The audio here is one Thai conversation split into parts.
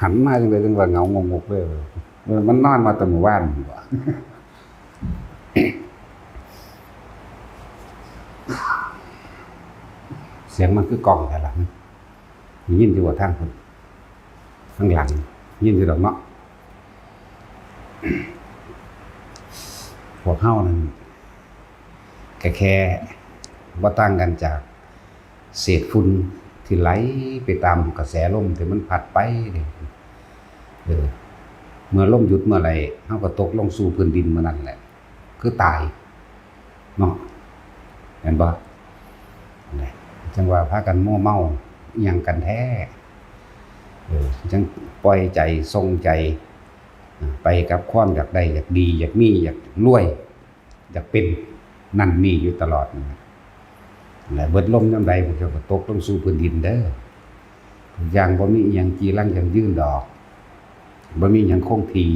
หันมาจังเลยจังว่าเหงางงกเลยมันนอนมาแต่หมู่บ้านบ่เสียงมันคือกล่องแต่ละยินอยู่ว่าทางคนข้างหลังยินอยู่ดอกเนาะพวกเฮานั่นแค่ว่าต่างกันจากเศษฝุ่นที่ไหลไปตามกระแสลมที่มันพัดไปเมื่อลมหยุดเมื่อไหร่เฮาก็ตกลงสู่พื้นดินเมื่อนั้นแหละคือตายเนาะเห็นบ่จังว่าพากันมั่วเมาอิหยังกันแท้จังปล่อยใจทรงใจไปกับความอยากได้อยากดีอยากมีอยากรวยอยากเป็นนั่นนี่อยู่ตลอดและเบิดลมยามใดพวกเจ้าก็ตกลงสู่พื้นดินเด้ออย่างบ่มีอิหยังจีรังอย่างยืนดอกบ่มีหยังคงที่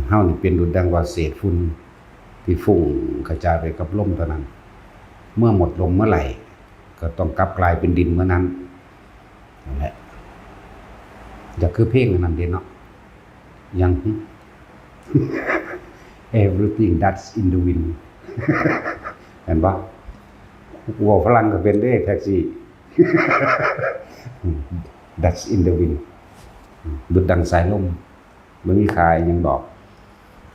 เฮานี่เป็นดุจดังว่าเศษฝุ่นที่ฟุ้งกระจายไปกับลมเท่านั้นเมื่อหมดลมเมื่อไหร่ก็ต้องกลับกลายเป็นดินเมื่อนั้นนั่นแหละจะคือเพลงนั้นเด้เนาะยัง everything that's in the wind เห็นปะวัวฝรั่งก็เป็นได้แท็กซี่ that's in the wind ดุจดังสายลมมันมีค่ายังดอก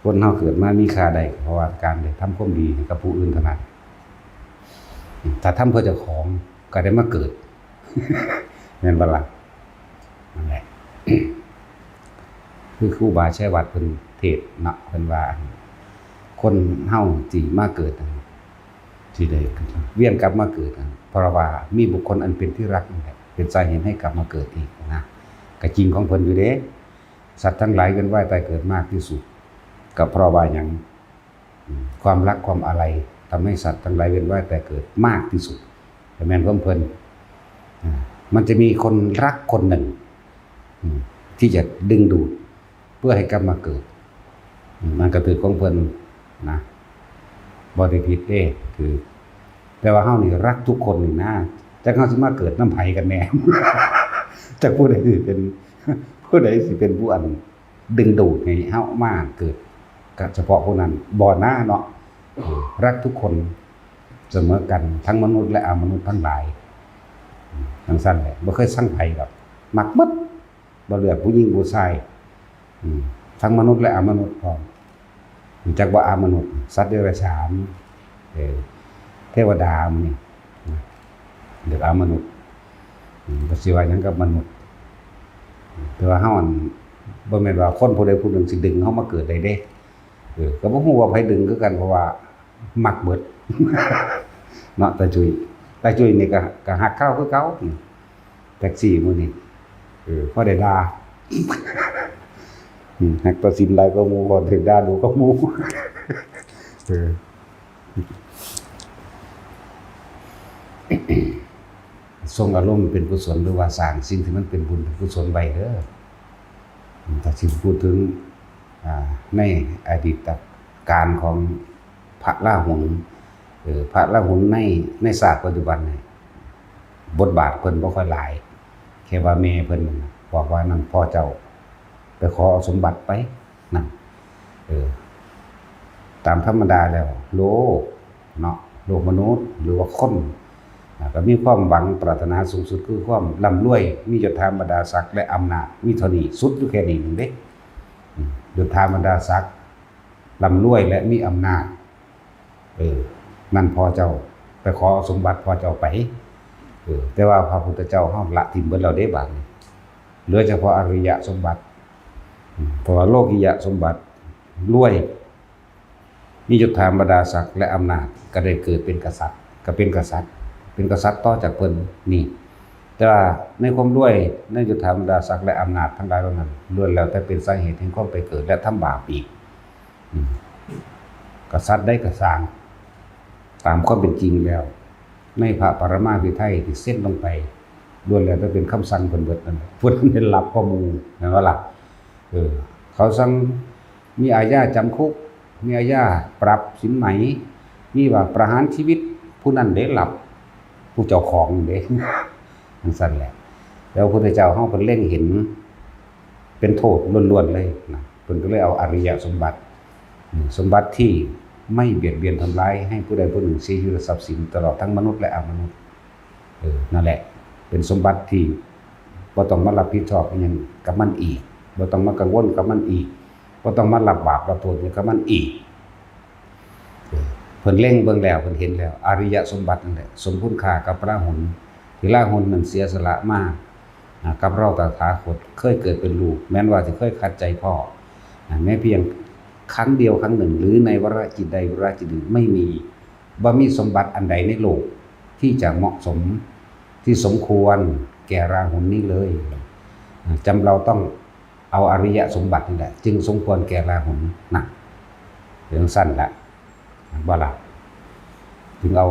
คนเฮาเกิดมามีค่าได้เพราะว่าการได้ทำความดีกับผู้อื่นเท่านั้นถ้าทำเพื่อเจ้าของก็ได้มาเกิดแม่นบ่ล่ะนั่นแหละ คือครูบาชัยวัฒน์เพิ่นเทศน์เนาะเพิ่นว่าคนเฮาที่มาเกิดที่ได้เวียนกลับมาเกิดเพราะว่ามีบุคคลอันเป็นที่รักนั่นแหละเป็นสาเหตุให้กลับมาเกิดอีกนะก็จริงของเพิ่นอยู่เด้สัตว์ทั้งหลายเกินว่ายตายเกิดมากที่สุดก็เพราะว่าหยังความรักความอะไรทำให้สัตว์ทั้งหลายเวียนว่ายตายเกิดมากที่สุดแต่แม่นของเพิ่นมันจะมีคนรักคนหนึ่งที่จะดึงดูดเพื่อให้กลับมาเกิดมันก็ถือของเพิ่นนะบ่ได้ผิดเด้คือแต่ว่าเฮานี่รักทุกคนนี่นะจักเฮาสิมาเกิดนำไผกันแน่ จักผู้ใดสิเป็นผู้อันดึงดูดให้เฮามาเกิดก็เฉพาะผู้นั้นบ่หน้าเนาะรักทุกคนเสมอกันทั้งมนุษย์และอมนุษย์ทั้งหลายจังซั่นแหละบ่เคยสั่งไผดอกมักหมดบ่เลือกผู้หญิงผู้ชายทั้งมนุษย์และอมนุษย์พร้อมจักว่าอมนุษย์สัตว์เดรัจฉานเทวดามันนี่เรียกอมนุษย์บ่สิว่าหยังกับมนุษย์แต่ว่าเฮาบ่แม่นว่าคนผู้ใดผู้หนึ่งสิดึงเฮามาเกิดได้เด้ก็บ่ฮู้ว่าไผดึงคือกันเพราะว่ามักเบิด เนาะตาจุยนี่ก็ฮักเขาคือเก่าแท็กซี่มื้อนี้พอได้ด่า ฮักตัดสินหลายก็หมู่ก่อนถึงด่าดูก็หมู่ ทรงอารมณ์เป็นกุศลหรือว่าสร้างสิ่งที่มันเป็นบุญเป็นกุศลไว้เด้อถ้าสิพูดถึงในอดีตการของพระราหุลพระราหุลในศาสตร์ปัจจุบันนี่บทบาทเพิ่นบ่ค่อยหลายแค่ว่าแม่เพิ่นบอกว่านั่นพ่อเจ้าไปขอสมบัติไปนั่นตามธรรมดาแล้วโลกเนาะโลกมนุษย์หรือว่าคนก็มีความหวังปรารถนาสูงสุดคือความร่ำรวยมียศถาบรรดาศักดิ์และอำนาจมีเท่านี้สุดอยู่แค่นี้นึงเด้ยศถาบรรดาศักดิ์ร่ำรวยและมีอำนาจนั่นพอเจ้าไปขอสมบัติพอเจ้าไปแต่ว่าพระพุทธเจ้าเฮาละทิ้งเบิดแล้วเด้บัดนี้เหลือเฉพาะอริยสมบัติเพราะว่าโลกิยสมบัติรวยมียศถาบรรดาศักดิ์และอำนาจก็ได้เกิดเป็นกษัตริย์ก็เป็นกษัตริย์ต่อจากเพิ่นนี่แต่ว่าในความรวยในยศถาบรรดาศักดิ์และอำนาจทั้งหลายเหล่านั้นล้วนแล้วแต่เป็นสาเหตุแห่งความไปเกิดและทำบาปอีกกษัตริย์ได้กระสร้างตามความเป็นจริงแล้วในพระปรมาภิไธยที่เส้นลงไปล้วนแล้วแต่เป็นคำสั่งเพิ่นเบิดนั่นเพิ่นเป็นหลับข้อมูลนั่นว่าล่ะเขาสั่งมีอาญาจำคุกมีอาญาปรับสินไหมมีว่าประหารชีวิตผู้นั้นได้หลับผู้เจ้าของเด้จังซั่นแหละแล้วพระพุทธเจ้าเฮาเพิ่นเล็งเห็น เป็นโทษล้วนๆเลยนะเพิ่นก็เลยเอาอริยสมบัติสมบัติที่ไม่เบียดเบียนทำร้ายให้ผู้ใดผู้หนึ่งเสียชีวิตทรัพย์สินตลอดทั้งมนุษย์และอมนุษย์นั่นแหละเป็นสมบัติที่บ่ต้องมารับผิดชอบอิหยังกับมันอีกบ่ต้องมากังวลกับมันอีกบ่ต้องมารับบาปรับโทษกับมันอีกเพิ่นเล็งเบิ่งแล้วเพิ่นเห็นแล้วอริยสมบัตินั่นแหละสมคุณค่ากับพระหุนที่พระหุนนั้นเสียสละมากกับเราตถาคตเคยเกิดเป็นลูกแม้นว่าสิเคยขัดใจพ่อแม้เพียงครั้งเดียวครั้งหนึ่งหรือในวาระจิตใดวาระจิตหนึ่งไม่มีบ่มีสมบัติอันใดในโลกที่จะเหมาะสมที่สมควรแก่ราหุลนี้เลยจำเราต้องเอาอริยสมบัตินี่แหละจึงสมควรแก่ราหุลนะเรื่องสั้นละบ่ล่ะจึงเอา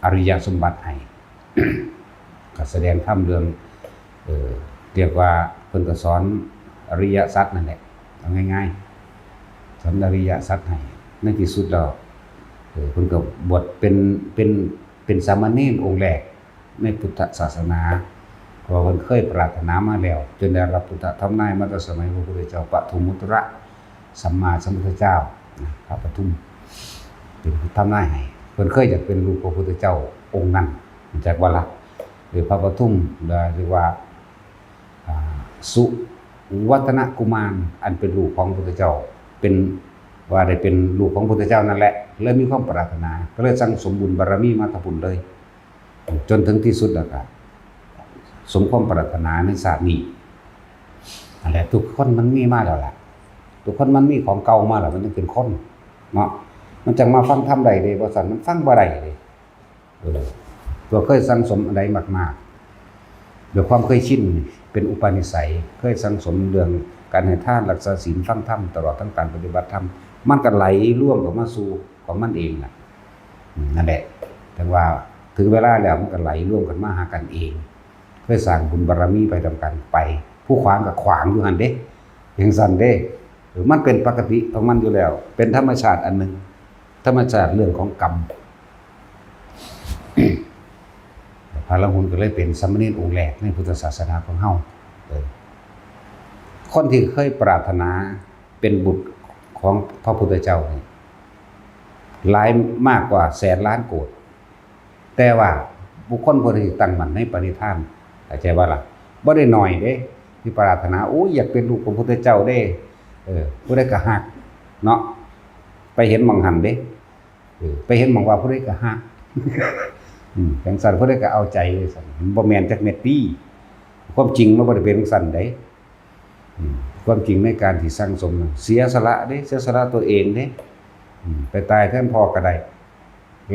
อริยสมบัติให้ ก็แสดงธรรมเรื่องเรียกว่าเพิ่นก็สอนอริยสัจนั่นแหละเอาง่ายๆสอนอริยสัจให้ในที่สุดแล้วเพิ่นก็บวชเป็นสามเณรองค์แรกในพุทธศาสนาเพราะเพิ่นเคยปรารถนามาแล้วจนได้รับพุทธธรรมนายมาตั้งสมัยพระพุทธเจ้าปฐุมมุตระสัมมาสัมพุทธเจ้าพระปฐุมเป็นผู้ทำนายให้เพิ่นเคยอยากเป็นลูกพระพุทธเจ้าองค์นั้นจากว่าละหรือพระปฐุมหรือว่าสุวัฒนกุมารอันเป็นลูกของพระพุทธเจ้าเป็นว่าได้เป็นลูกของพระพุทธเจ้านั่นแหละเลยมีความปรารถนาก็เลยสั่งสมบุญบารมีมาทบุญเลยจนถึงที่สุดแล้วก็สมความปรารถนาในศาสตร์นี้นั่นแหละทุกคนมันมีมาแล้วล่ะทุกคนมันมีของเก่ามาแล้วมันจึงเป็นคนเนาะมันจังมาฟังธรรมใดเด้บ่ซั่นมันฟังบ่ได้เด้ตัวเคยสั่งสมอะไรมากๆด้วยความเคยชินเป็นอุปนิสัยเคยสั่งสมเรื่องการให้ทานรักษาศีลฟังธรรมตลอดทั้งการปฏิบัติธรรมมันก็ไหลร่วมออกมาสู่ของมันเองน่ะนั่นแหละแต่ว่าถึงเวลาแล้วมันก็ไหลร่วมกันมาหากันเองเคยสร้างบุญบารมีไปทำกันไปผู้ขวางก็ขวางอยู่หั่นเด้จังซั่นเด้มันเป็นปกติของมันอยู่แล้วเป็นธรรมชาติอันนึงธรรมชาติเรื่องของกรรม พระราหุลก็เลยเป็นสามเณรองค์แรกในพุทธศาสนาของเฮาคนที่เคยปรารถนาเป็นบุตรของพระพุทธเจ้านี่หลายมากกว่าแสนล้านโกฏแต่ว่าบุคคลผู้ที่ตั้งมั่นในปณิธานเข้าใจว่าล่ะบ่ได้น้อยเด้ที่ปรารถนาโอ้ยอยากเป็นลูกของพระพุทธเจ้าเด้ผู้ใดก็ฮักเนาะไปเห็นหม่องหันเด้ไปเห็นหม่องว่าผู้ใดก็ฮักจังซั่นผู้ใดก็เอาใจเลยซั่นบ่แม่นจักเม็ดตี้ความจริงมันบ่ได้เป็นจังซั่นเด้ความจริงในการที่สร้างสมเสียสละเด้เสียสละตัวเองเด้ไปตายแทนพ่อก็ได้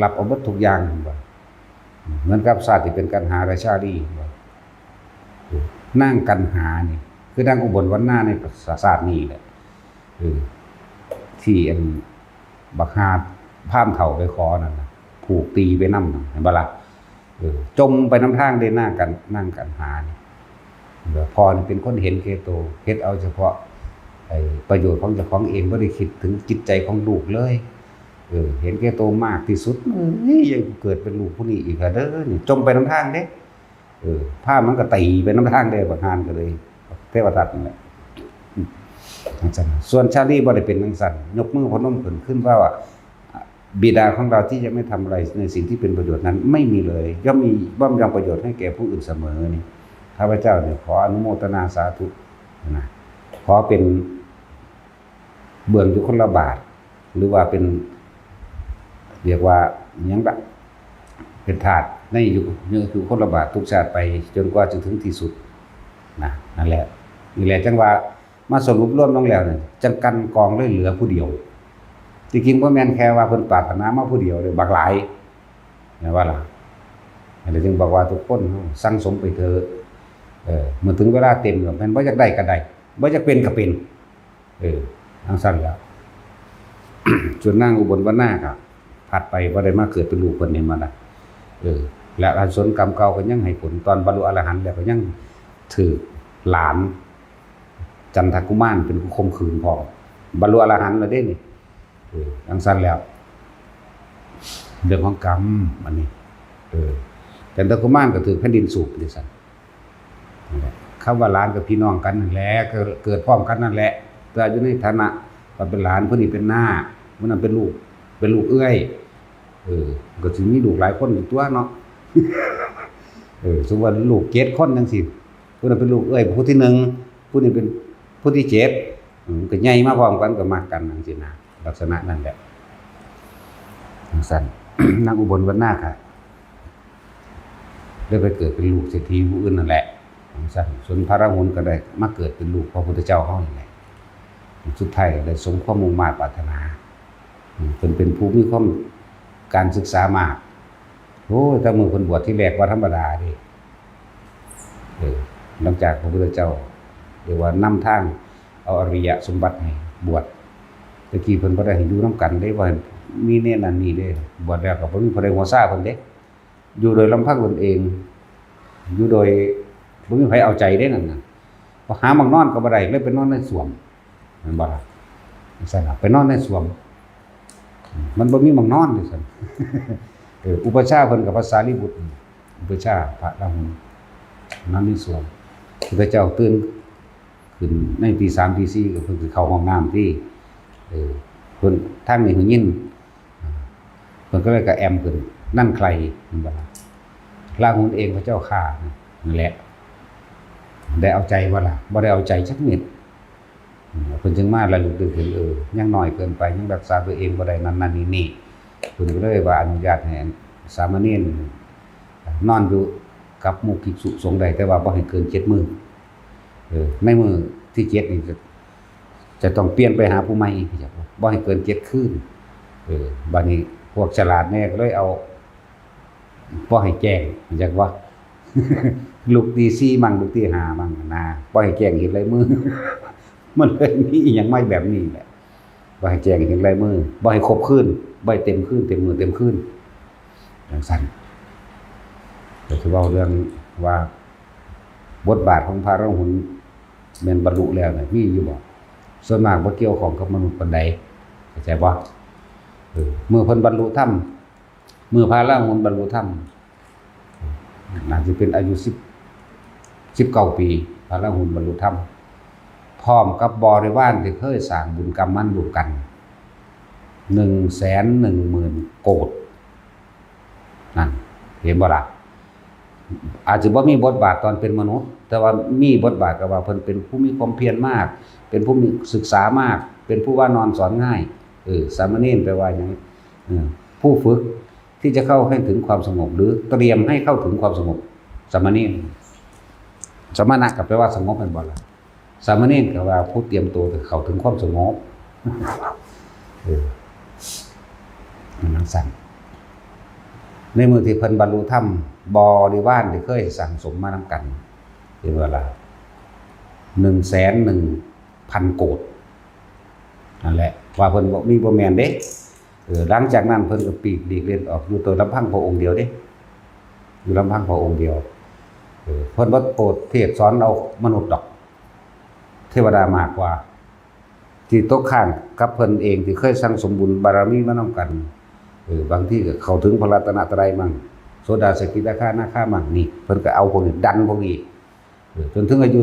รับเอาหมดทุกอย่างบ่เหมือนกับศาสตร์ที่เป็นกันหาราชาดีบ่นั่งกันหานี่คือนั่งอุบลวรรณาในศาสตร์นี้แหละที่อันบักฮาพามเฒ่าไปขอนั่นน่ะผูกตีไปนำเห็นบ่ล่ะจมไปน้ำทางได้นั่งกันหานี่พอนี่เป็นคนเห็นแก่ตัวเฮ็ดเอาเฉพาะประโยชน์ของเจ้าของเองบ่ได้คิดถึงจิตใจของลูกเลยเห็นแก่ตัวมากที่สุดยังเกิดเป็นลูกผู้นี้อีกเด้อนี่จมไปน้ำทางเด้ภาพมันก็ตีไปน้ำทางได้บักฮานก็เลยเทวทัตนั่นแหละจังซั่นส่วนชาลีบ่ได้เป็นจังซั่นยกมือพนมขึ้นว่าบิดาของเราที่จะไม่ทำอะไรในสิ่งที่เป็นประโยชน์นั้นไม่มีเลยย่อมมีย่อมยังประโยชน์ให้แก่ผู้อื่นเสมอนี่ข้าพเจ้าเนี่ยขออนุโมทนาสาธุนะขอเป็นเบื้องอยู่คนละบาทหรือว่าเป็นเรียกว่าหยังแบบเป็นถาดในอยู่นี่คือคนละบาททุกชาติไปจนกว่าจะถึงที่สุดนะนั่นแหละนี่แหละจังว่ามาสรุปรวมลงแล้วเนี่ยจังกันกองเลยเหลือผู้เดียวจริงๆบ่แม่นแค่ว่าเพิ่นปรารถนามาผู้เดียวเลยบักหลายแม่นว่าล่ะอันนี้จึงบอกว่าทุกคนสั่งสมไปเถอะเมื่อถึงเวลาเต็มแล้วแม่นบ่อยากได้ก็ได้บ่อยากเป็นก็เป็นทางสั้นแล้ว ส่วนนางอุบลวรรณาครับผัดไปบ่ได้มาเกิดเป็นลูกเพิ่นนี่มาล่ะและอาสนกรรมเก่าก็ยังให้ผลตอนบรรลุอรหันต์แล้วก็ยังถือหลานจันทกุมารเป็นผู้ข่มขืนพอบรรลุอรหันต์แล้วเด้นี่ทางสั้นแล้วเรื่องของกรรมอันนี้จันทกุมารก็ถือแผ่นดินสูบดิซั่น คำว่าหลานกับพี่น้องกันนั่นแหละเกิดพร้อมกันนั่นแหละแต่อยู่ในฐานะว่าเป็นหลานผู้นี้เป็นน้าผู้นั้นเป็นลูกเอื้อยก็สิมีลูกหลายคนอยู่ตัวเนาะสมมุติว่าลูก7คนจังซี่ผู้นั้นเป็นลูกเอื้อยผู้ที่1ผู้นี้เป็นผู้ที่7ก็ใหญ่มาพร้อมกันก็มักกันจังซี่นะลักษณะนั้นแหละจังซั่น นางอุบลวรรณาค่ะได้ไปเกิดเป็นลูกเศรษฐีผู้อื่นนั่นแหละจังซั่นส่วนพระราหุลก็ได้มาเกิดเป็นลูกพระพุทธเจ้าเฮานี่แหละสุดท้ายได้สมความมุ่งมา่ปรารถนาเพิ่นเป็นผู้มีความการศึกษามากโอ้แต่มื้อเพิ่นบวชที่แรกว่าธรรมดาเด้หลังจากพระพุทธเจ้าเรียกว่านำทางเอาอริยสมบัติให้บวชตะกี้เพิ่นบ่ได้ให้อยู่นำกันเด้ว่ามีแน่นั่นนี่เด้บวชแล้วก็บ่มีผู้ใดหัวซ่าเพิ่นเด้อยู่โดยลำพังตนเองอยู่โดยบ่มีไผเอาใจเด้นั่นน่ะพอหาหม้องนอนก็บ่ได้เลยไปนอนในสวนแม่นบ่ล่ะจังซั่นล่ะไปนอนในสวนมันบ่มีหม้องนอนนี่ซั่นอุปชฌาย์เพิ่นกับพระสารีบุตรอุปชฌาย์พระราหุลนอนในสวนพระเจ้าตื่นขึ้นในตี3ตี4ก็เพิ่นสิเข้าห้องน้ำที่เพิ่นทางนี้เพิ่นยินเพิ่นก็เลยก็แอมขึ้นนั่นใครแม่นบ่ล่ะราหุลเองพระเจ้าข้านั่นแหละได้เอาใจบ่ล่ะบ่ได้เอาใจจักนิดเพิ่นจึงมาระลึกถึงยังน้อยเกินไปยังรักษาตัวเองบ่ได้นั่นๆนี่เพิ่นก็เลยว่าอนุญาตให้สามเณรนอนอยู่กับหมู่ภิกษุสงฆ์ได้แต่ว่าบ่ให้เกิน7มื้อในมื้อที่7นี่จะต้องเปลี่ยนไปหาผู้ใหม่อีกจักบ่ให้เกิน7คืนบัดนี้พวกฉลาดแน่ก็เลยเอาบ่ให้แจ้งจักว่า ลูกตี4มั่งลูกตี5มั่งนะบ่ให้แจ้งเห็นลายมือ มันเลยมีอีหยังไม่แบบนี้แหละบ่ให้แจ้งเห็นลายมือบ่ให้ครบคืนบ่ให้เต็มคืนเต็มมือเต็มคืนจังซั่นก็สิเว้าเรื่องว่าบทบาทของพระราหุลแม่นบรรลุแล้วน่ะมีอยู่บ่ส่วนมากบ่เกี่ยวข้องกับมนุษย์ปานใดเข้าใจบ่เมื่อเพิ่นบรรลุธรรมเมื่อพระราหุลบรรลุธรรมน่าจะเป็นอายุ19 ปีพระราหุลบรรลุธรรมพร้อมกับบริวารที่เคยสร้างบุญกรรมมันร่วมกัน 110,000 โกฏนั่นเห็นบ่ล่ะอาจจะบ่มีบทบาทตอนเป็นมนุษย์แต่ว่ามีบทบาทก็ว่าเพิ่นเป็นผู้มีความเพียรมากเป็นผู้มีศึกษามากเป็นผู้ว่านอนสอนง่ายสามเณรแปลว่าหยังผู้ฝึกที่จะเข้าให้ถึงความสงบหรือเตรียมให้เข้าถึงความสงบสามเณรสมณะก็แปลว่าสงบแม่นบ่ล่ะสามเณรก็ว่าผู้เตรียมตัวจะเข้าถึงความสงบนั่นสั่นในมือที่เพิ่นบรรลุธรรมบริวารที่เคยสั่งสมมานำกันเป็นเวลา 110,000 โกฏนั่นแหละว่าเพิ่นบ่มีบ่แม่นเด้หลังจากนั้นเพิ่นก็ปีกหลีกเล่นออกอยู่ตัวลำพังพระองค์เดียวเด้อยู่ลำพังพระองค์เดียวเพิ่นบ่โปรดเทศสอนเอามนุษย์ดอกเทวดามากกว่าที่ตกข้างกับเพิ่นเองที่เคยสั่งสมบุญบารมีมานำกันบางที่ก็เข้าถึงพระรัตนตรัยมั่งโสดาสกิทาคานาคามั่งนี่เพิ่นก็เอาพวกนี้ดันพวกนี้จนถึงอายุ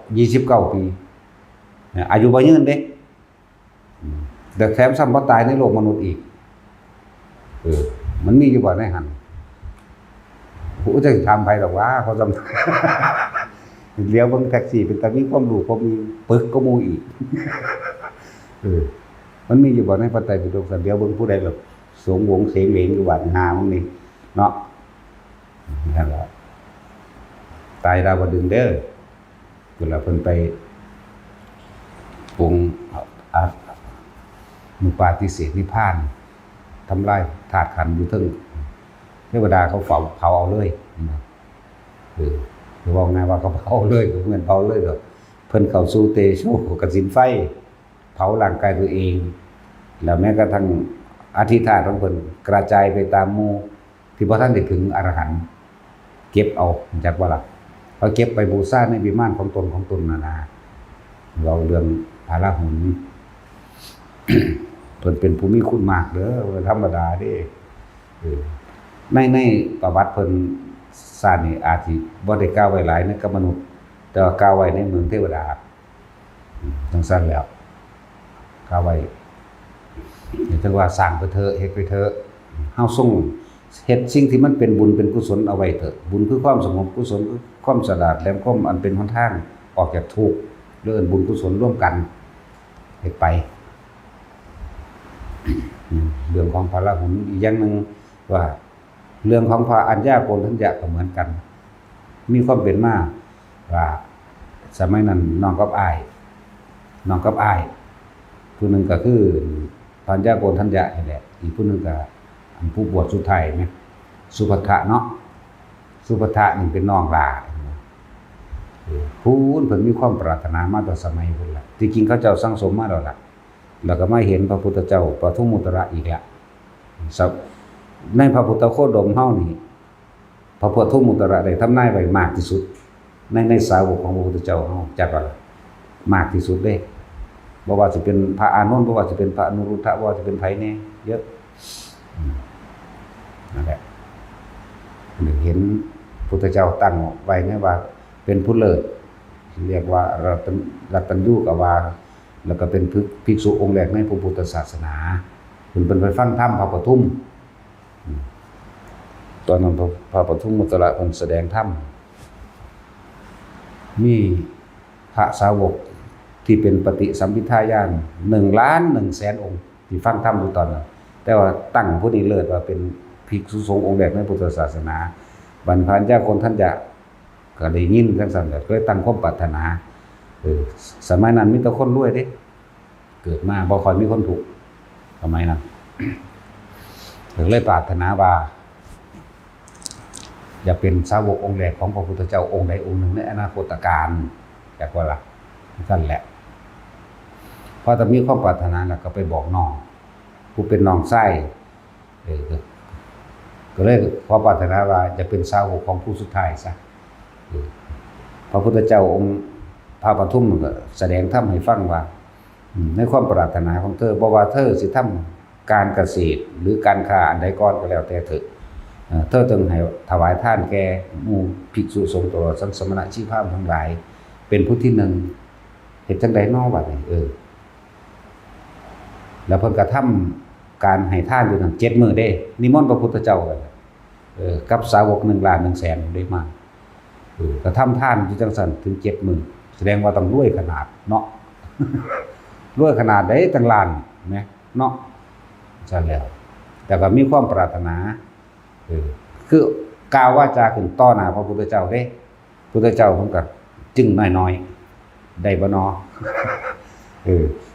29ปีอายุบ่ยืนเด้แต่แถมซ้ำบ่ตายในโลกมนุษย์อีกมันมีอยู่บ่ในหันผู้จะถามไผดอกว่าเขาจำ เลี้ยวเบิ่งแท็กซี่เป็นตามีความรู้ความมีปึกก็หมู่อีกมันมีอยู่บ่ในพระไตรปิฎกสันเดียวเบิ่งผู้ใดแบบสงวงเสงเหลงอยู่บ้านหามึงนี่เนาะนั่นล่ะตายดาวดึงเด้อเวลาเพิ่นไปปรุงมุปาติเสสนิพพานทำลายธาตุขันธ์อยู่เทิงเทวดาเขาเผาเอาเลยหรือว่าไงว่าเขาเผาเลยเหมือนเผาเลยเด้อเพิ่นเข้าสู่เตโชกสินไฟเผาร่างกายตัวเองแล้วแม้กระทั่งอธิษฐานของเพิ่นกระจายไปตามหมู่ที่บ่ทันได้ถึงอรหันต์เก็บเอาจักว่าล่ะเขาเก็บไปบูชาในวิมานของตนนานาเราเรื่องพระราหุล เพิ่นเป็นผู้มีคุณมากเด้อธรรมดาเด้ในประวัติเพิ่นซ่านนี่อาจสิบ่ได้กล่าวไว้หลายนะกับมนุษย์ แต่ว่ากล่าวไว้ในเมืองเทวดาจังซั่นแล้วกล่าวไว้ถึงว่าสร้างไปเถอะเฮ็ดไปเถอะเฮาส่งเฮ็ดสิ่งที่มันเป็นบุญเป็นกุศลเอาไว้เถอะบุญคือความสงบกุศลคือความสะอาดและความอันเป็นหนทางออกจากทุกข์เรื่องบุญกุศลร่วมกันเฮ็ดไปเรื่องของพระราหุลอีกอย่างนึงว่าเรื่องของพระอัญญาโกณฑัญญะก็เหมือนกันมีความเป็นมาว่าสมัยนั้นน้องกับอ้ายผู้หนึงก็คือพระอัญญาโกณฑัญญะนี่แหละอีกผู้หนึงก็อันผู้บวชสุดท้ายแม่สุภัททะเนาะสุภัททะนี่เป็นน้องหลาผู้เพิ่นมีความปรารถนามาแต่สมัยพุ่นล่ะที่จริงเขาเจ้าสั่งสมมาแล้วล่ะแล้วก็มาเห็นพระพุทธเจ้าปทุมมุตระอีกแล้วในพระพุทธโคดมเฮานี่พระพุทธมุตระได้ทำนายไว้มากที่สุดในสาวกของพระพุทธเจ้าเฮาจักว่ามากที่สุดเด้บ่ว่าสิเป็นพระอานนท์บ่ว่าสิเป็นพระอนุรุทธะบ่ว่าสิเป็นไผแน่เยอะนั่นแหละเห็นพุทธเจ้าตั้งไว้นะว่าเป็นผู้เลิศเรียกว่ารัตตัญญูกวาแล้วก็เป็นภิกษุองค์แรกในพระพุทธศาสนาเพิ่นไปฟังธรรมพระปทุมตอนนั้นพระปทุมมุตระเพิ่นแสดงธรรมมีพระสาวกที่เป็นปฏิสัมภิทาญาณ1,100,000 องค์ที่ฟังธรรมอยู่ตอนนั้นแต่ว่าตั้งผู้นี้เลิศว่าเป็นภิกษุสงฆ์องค์แรกในพุทธศาสนาบรรพาญาโกณฑัญญะก็ได้ยินจังซั่นก็เลยตั้งความปรารถนาสมัยนั้นมีแต่คนรวยเด้เกิดมาบ่ค่อยมีคนถูกสมัยนั้นเลยปรารถนาว่าอย่าเป็นสาวกองค์แรกของพระพุทธเจ้าองค์ใดองค์หนึ่งในอนาคตการจากว่าล่ะนั่นแหละพอจะมีความปรารถนาแล้วก็ไปบอกน้องผู้เป็นน้องไส้ก็เลยขอปรารถนาว่าจะเป็นสาวกของผู้สุดท้ายซะพระพุทธเจ้าองค์พระปทุมก็แสดงธรรมให้ฟังว่าในความปรารถนาของเธอบ่ว่าเธอสิทำการเกษตรหรือการค้าอันใดก่อนก็แล้วแต่เถอะเธอต้องให้ถวายทานแก่หมู่ภิกษุสงฆ์ตลอดสันสมณะชีพพราหมณ์ทั้งหลายเป็นผู้ที่หนึ่งเฮ็ดจังได๋น้อบัดนี้แล้วเพิ่นก็ทำการให้ทานอยู่นั่น7 มื้อเด้นิมนต์พระพุทธเจ้ากับสาวก1,100,000ได้มาก็ทำทานอยู่จังซั่นถึง7 มื้อแสดงว่าต้องรวยขนาดเนาะ รวยขนาดใดตั้งล้านแหมเนาะซั่นแล้วแต่ก็มีความปรารถนาคือกล่าววาจาขึ้นต่อหน้าพระพุทธเจ้าเด้พุทธเจ้าเพิ่นก็จึงน้อยๆได้บ่เนาะ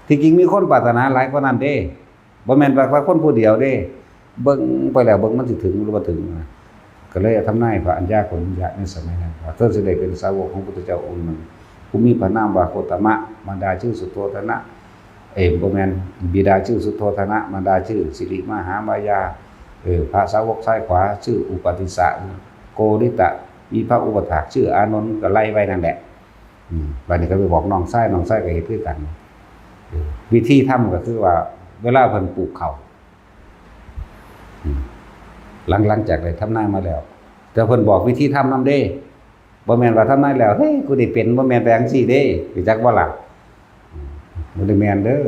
ที่จริงมีคนปรารถนาหลายกว่านั้นเด้บ่แม่นว่าคนผู้เดียวเด้เบิ่งไปแล้วเบิ่งมันสิถึงหรือบ่ถึงก็เลยทำนายพระอัญญาโกณฑัญญะในสมัยนั้นว่าเธอสิได้เป็นสาวกของพระพุทธเจ้าองค์หนึ่งผู้มีพระนามว่าโคตมะมารดาชื่อสุโธทนะบ่แม่นบิดาชื่อสุโธทนะมารดาชื่อสิริมหามายาพระสาวกซ้ายขวาชื่ออุปติสสะโกริตะมีพระอุปถากชื่ออานนท์ก็ไล่ไว้นั่นแหละบัดนี้ก็ไปบอกน้องชายก็เฮ็ดคือกันวิธีทำก็คือว่าเวลาเพิ่นปลูกข้าวหลังจากได้ทำนายมาแล้วแต่เพิ่นบอกวิธีทำนำเด้บ่แม่นว่าทำนายแล้วเฮ้ยกูได้เป็นบ่แม่นแปลงซี่เด้รู้จักบ่ล่ะบ่ได้แม่นเด้อ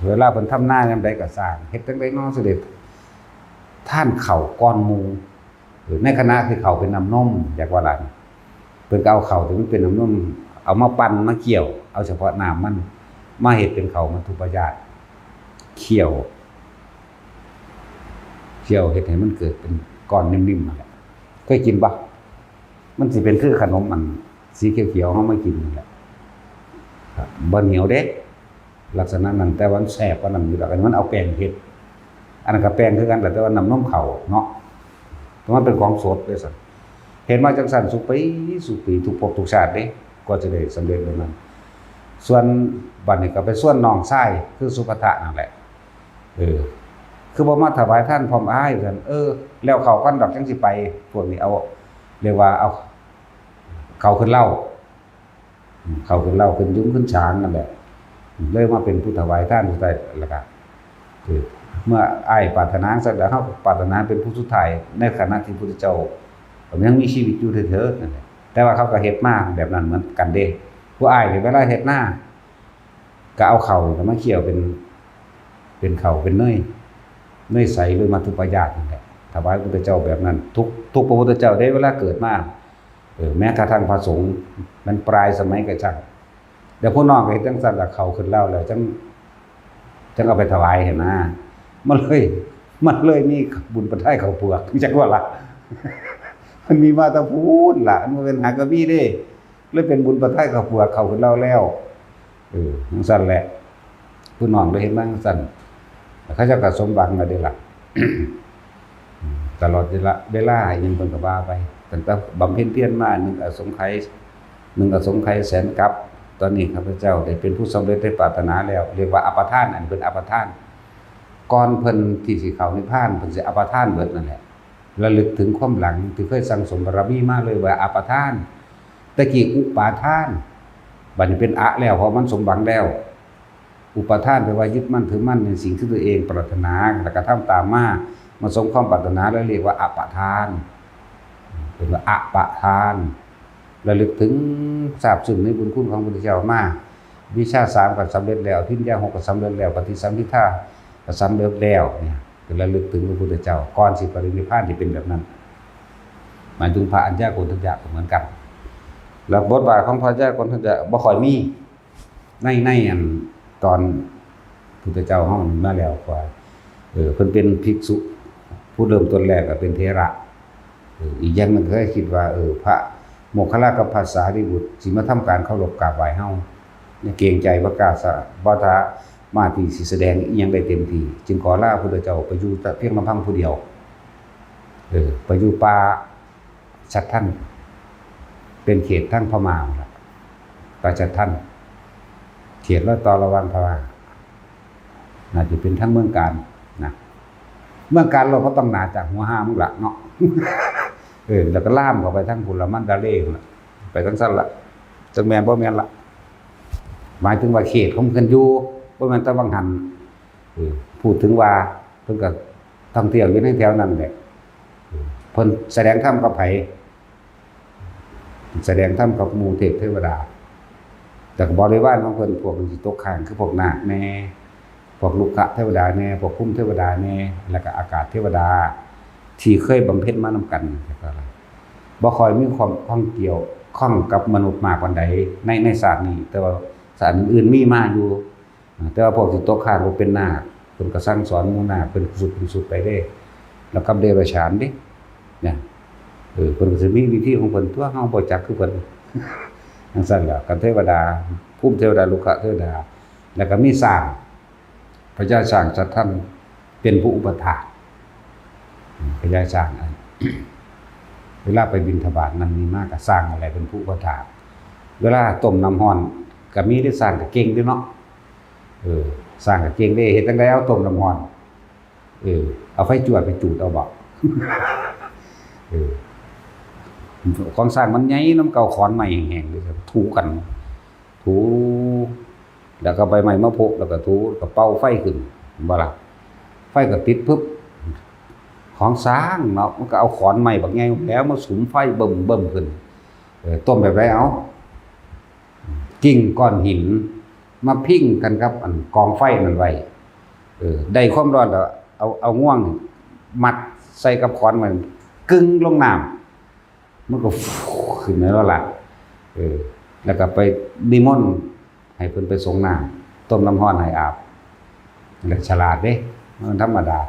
เวลาเพิ่นทำนายนำใดก็สร้างเฮ็ดจังได๋เนาะสิได้ท่านข้าวก้อนหมู่ในคณะคือข้าวเป็นน้ำนมอยากว่าล่ะเพิ่นก็เอาข้าวที่มันเป็นน้ำนมเอามาปั่นมาเคี่ยวเอาเฉพาะน้ำมันมาเฮ็ดเป็นข้าวมัทุปายาตเคี่ยวเฮ็ดให้มันเกิดเป็นก้อนนิ่มๆนั่นแหละเคยกินบ่มันสิเป็นคือขนมอันสีเขียวๆเฮามากินนั่นแหละครับบ่เหนียวเด้ลักษณะนั้นแต่ว่าแซ่บกว่านั้นอยู่ดอกอันมันเอาแป้งเฮ็ดอันนั้นก็แป้งคือกันแต่ว่าน้ำนมข้าวเนาะเพราะมันเป็นของสดด้วยซั่นเห็นมาจังซั่นสุปีทุกภพทุกชาติเด้ก็จะได้สำเร็จแบบนั้นส่วนบัดนี้ก็ไปส่วนน้องชายคือสุภัททะนั่นแหละคือบ่มาถวายท่านพร้อมอ้ายเพิ่นแล้วเขากันดอกจังสิไปพวกนี้เอาเรียกว่าเอาเขาขึ้นเหล้าขึ้นยุ้งขึ้นช้างนั่นแหละเลยมาเป็นผู้ถวายท่านผู้ใดแล้วก็เมื่ออ้ายปรารถนาสักแล้วเฮาปรารถนาเป็นผู้สุดท้ายในขณะที่พระพุทธเจ้ายังมีชีวิตอยู่เถิดนั่นแหละ แต่ว่าเขาก็เฮ็ดมาแบบนั้นเหมือนกันเด้ผู้อ้ายนี่เวลาเฮ็ดหน้าก็เอาเข้ามาเคี่ยวเป็นข้าวเป็นเนยใสหรือมัทุปายาตนั่นแหละถวายพระพุทธเจ้าแบบนั้นทุกพระพุทธเจ้าได้เวลาเกิดมาแม้กระทั่งพระสงฆ์มันปลายสมัยก็ช่างเดี๋ยวผู้น้องก็เฮ็ดจังซั่นละเขาขึ้นแล้วจังเอาไปถวายเห็นนะมันเลยมีบุญประทายข้าวเปลือกจังว่าล่ะ มันมีมาแตะพูดล่ะมันเป็นหากะมีเด้เลยเป็นบุญประทายข้าวเปลือกเขาขึ้นแล้วจังซั่นแหละผู้น้องได้เห็นมาจังซั่นเขาเจ้าก็สมหวังมาได้ล่ะ ตลอดเวลายังเพิ่นก็ว่าไปตั้งแต่บำเพ็ญเพียรมา1อสงไขยแสนกับตอนนี้ข้าพเจ้าได้เป็นผู้สำเร็จได้ปรารถนาแล้วเรียกว่าอัปทานอันเป็นอัปทานก่อนเพิ่นที่สิเข้านิพพานเพิ่นสิอัปทานเบิดนั่นแหละระลึกถึงความหลังที่เคยสั่งสมบารมีมาเลยว่าอัปทานตะกี้อุปาทานบัดนี้เป็นอะแล้วเพราะมันสมหวังแล้วอุปทานแปลว่ายึดมั่นถือมั่นในสิ่งที่ตัวเองปรารถนาแล้วก็ทำตามมาสมความปรารถนาแล้วเรียกว่าอัปทานเป็นว่าอัปทานระลึกถึงทราบซึ้งในบุญคุณของพระพุทธเจ้ามาวิชา3ก็สำเร็จแล้วทิฏฐิ6ก็สำเร็จแล้วปฏิสัมภิทาก็สำเร็จแล้วเนี่ยคือระลึกถึงพระพุทธเจ้าก่อนสิปรินิพพานที่เป็นแบบนั้นหมายถึงพระอัญญาโกณฑัญญะก็เหมือนกันแล้วบทบาทของพระอัญญาโกณฑัญญะบ่ค่อยมีในอันตอนพุทธเจ้าเฮามาแล้วกว่าเพิ่นเป็นภิกษุผู้เริ่มต้นแรกก็เป็นเถระอีกอย่างนึงเคยคิดว่าพระโมคคัลลากับพระสารีบุตรสิมาทำการเคารพกราบไหว้เฮาเนี่ยเกรงใจบ่กล้าบ่ท้ามาที่สิแสดงอีหยังได้เต็มที่จึงขอลาพระพุทธเจ้าไปอยู่แต่เพียงลำพังผู้เดียวไปอยู่ป่าชัดท่านเป็นเขตทั้งพม่าล่ะป่าชัดท่านเขตละตอระวังพม่าน่าจะเป็นทั้งเมืองการนะเมืองการเราก็ต้องหนาจากหัวห้ามละเนาะ แล้วก็ล่ามเข้าไปทั้งพุ่นละมันดาเล่ล่ะไปทั้งสั้นละจังแม่นบ่แม่นละหมายถึงว่าเขตของเพิ่นอยู่บ่แม่นตะวังหันพูดถึงว่าเพิ่นก็ท่องเที่ยวอยู่ในแถวนั้นแหละเพิ่นแสดงธรรมกับไผแสดงธรรมกับหมู่เทพเทวดาแต่ก็บริวารของเพิ่นพวกสิตกข้างคือพวกนาคแน่พวกลูกขะเทวดาแน่พวกภูมิเทวดาแน่แล้วก็อากาศเทวดาที่เคยบำเพ็ญมานำกันบ่ค่อยมีความข้องเกี่ยวข้องกับมนุษย์มากปานใดในศาสตร์นี้แต่ว่าศาสตร์อื่นๆมีมาอยู่แต่ว่าพวกที่ตกข้างบ่เป็นนาคเพิ่นก็สั่งสอนหมู่นาคเป็นสุดไปเด้แล้วกับเดรัจฉานเด้เนี่ยเพิ่นก็สิมีวิธีของเพิ่นตัวเฮาบ่จักคือเพิ่นจังซั่นล่ะกันเทวดาภูมิเทวดาลูกขะเทวดาแล้วก็มีสร้างพระเจ้าสร้างจัดท่านเป็นผู้อุปถากพระเจ้าสร้างเวลาไปบิณฑบาตนั้นมีมากก็สร้างอะไรเป็นผู้อุปถากเวลาต้มน้ำร้อนก็มีได้สร้างก็เก่งด้วยเนาะสร้างก็เก่งได้เฮ็ดจังได๋เอาต้มน้ำร้อนเอาไฟจวดไปจูดเอาบ่ของสร้างมันใหญ่น้ำเก่าขอนใหม่แห้งๆเลยถูกันถูแล้วก็ใบไม้มะพร้าวแล้วก็ถูก็เป่าไฟขึ้นบ่ล่ะไฟก็ติดปึ๊บของสร้างเนาะมันก็เอาขอนใหม่บักใหญ่แล้วมาสุมไฟเบิ่มขึ้นต้มแบบไรเอากิ่งก้อนหินมาพิ้งกันกับอันกองไฟนั่นไว้ได้ความร้อนแล้วเอาง่วงมัดใส่กับขอนมันกึ่งลงน้ำมันก็ขึ้นแล้วล่ะแล้วก็ไปนิมนต์ให้เพิ่นไปสงน้ำต้มน้ำร้อนให้อาบแล้วฉลาดเด้มันธรรมดา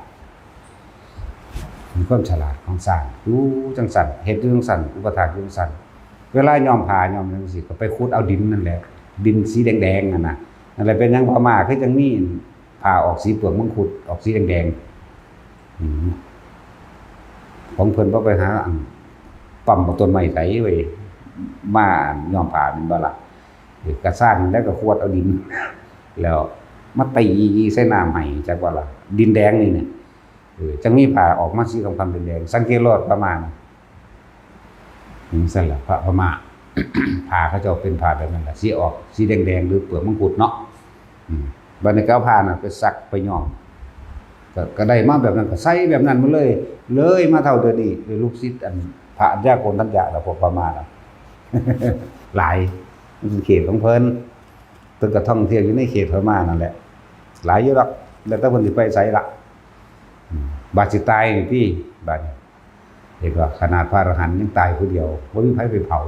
มีความฉลาดของสร้างอยู่จังสั่นเฮ็ดอยู่จังสั่นอุปถากอยู่จังสั่นเวลาย้อมผ้าย้อมจังซี่ก็ไปขุดเอาดินนั่นแหละดินสีแดงๆนั่นน่ะนั่นแหละเป็นหยังพม่าคือจังมีผ้าออกสีเปลือกมังคุดออกสีแดงๆของเพิ่นบ่ไปหาอันปั๊มต้นไม้ไถไว้มาย้อมผ้าเป็นบ่ล่ะก็สร้างแล้วก็ขวดเอาดินแล้วมาตีใส่น้ำให้จักว่าล่ะดินแดงนี่เนี่ยจังมีผ้าออกมาสีคำแดงๆสังเกตรอดประมาณสั่นล่ะพระพม่า ผ้าเขาเจ้าเป็นผ้าแบบนั้นล่ะสีออกสีแดงๆหรือเปลือกมังคุดเนาะบัดนี้ก็เอาผ้าน่ะไปซักไปย้อมก็ได้มาแบบนั้นก็ใส่แบบนั้นมาเลยมาเท่าเดี๋ยวนี้ลูกศิษย์อันพระอัญญาโกณฑัญญะแล้วพวกพม่าน่ะ หลายมันเป็นเขตของเพิ่นก็ท่องเที่ยวอยู่ในเขตพม่านั่นแหละหลายอยู่หรอกแล้วแต่เพิ่นสิไปไสล่ะบาดสิตายนี่พี่บาดเห็นว่าขนาดพระอรหันต์ยังตายผู้เดียวบ่มีไผไปเผา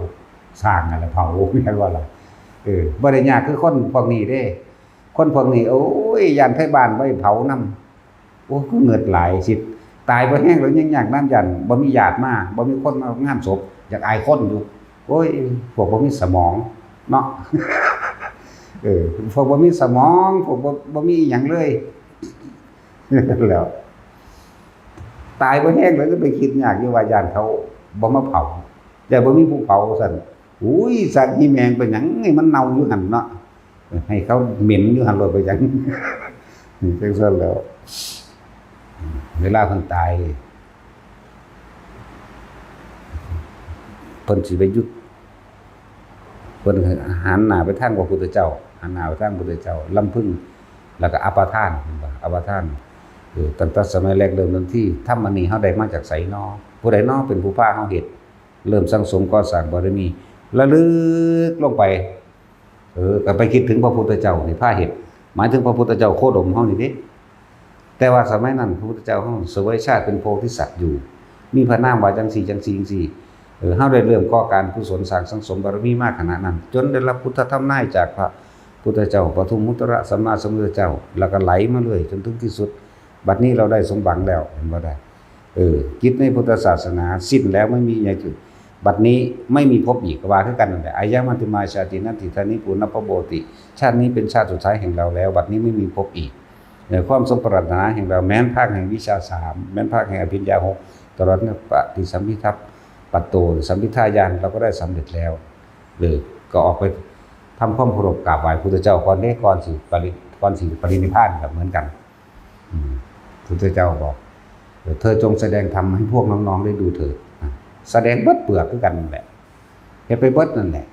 สร้างนั่นแหละเผาแม่นว่าล่ะบ่ได้ยากคือคนพวกนี้เด้คนพวกนี้โอ้ยย่านไผบ้านไว้เผานำโอ้คือเงิดหลายสิตายบ่แห้งแล้วยังยากน้ำยันบ่มีญาติมาบ่มีคนมางานศพอยากอายคนอยู่โอ้ยพวกบ่มีสมองเนาะพวกบ่มีสมองพวกบ่มีหยังเลยแล้วตายบ่แห้งแล้วก็ไปคิดยากอยู่ว่าญาติเขาบ่มาเผาแต่บ่มีผู้เผาซั่นอุ้ยสัตว์อีแมงเป็นหยังให้มันเน่าอยู่หั่นเนาะให้เขาเหม็นอยู่หั่นโลดไปหยังจังซั่นแล้วเวลาเพิ่นตายเพิ่นสิไปยุดเพิ่นหันหน้าไปทางพระพุทธเจ้าหันหน้าไปทางพระพุทธเจ้าลำพึงแล้วก็อปทานอปทานตั้งแต่สมัยแรกเริ่มต้นที่ธรรมนี้เฮาได้มาจากไสน้อผู้ใดน้อเป็นผู้พาเฮาเฮ็ดเริ่มสังสมก่อสร้างบารมีระลึกลงไปก็ไปคิดถึงพระพุทธเจ้านี่พาเฮ็ดหมายถึงพระพุทธเจ้าโคดมเฮานี่เด้แต่ว่าสมัยนั้นพระพุทธเจ้าเฮาเสวยชาติเป็นโพธิสัตว์อยู่มีพระนามว่าจังซี่เฮาได้เริ่มก่อการกุศลสร้างสังสมบารมีมากขนาดนั้นจนได้รับพุทธธรรมนายจากพระพุทธเจ้าปทุมมุตระสัมมาสัมพุทธเจ้าแล้วก็ไหลมาเรื่อยจนถึงที่สุดบัดนี้เราได้สมหวังแล้วเห็นบ่ได้กิจในพุทธศาสนาสิ้นแล้วไม่มีอย่างอื่นบัดนี้ไม่มีพบอีกก็ว่าคือกันนั่นแหละอายะมัตติมาชาตินัตถิธานิปุณพโบติชาตินี้เป็นชาติสุดท้ายแห่งเราแล้วบัดนี้ไม่มีพบอีกความสมปรารถนาแห่งเราแม้นภาคแห่งวิชา3แม้นภาคแห่งอภิญญา6ตลอดนั้นปฏิสัมภิทัพปัตโตสัมภิทายานเราก็ได้สำเร็จแล้วก็ออกไปทำความเคารพกราบไหว้พุทธเจ้าก่อนสิปรินิพพานแบบเหมือนกันพุทธเจ้าบอกเธอจงแสดงธรรมให้พวกน้องๆได้ดูเถิดแสดงเบิดเปลือกคือกันนั่นแหละเฮ็ดไปเบิดนั่นแหละ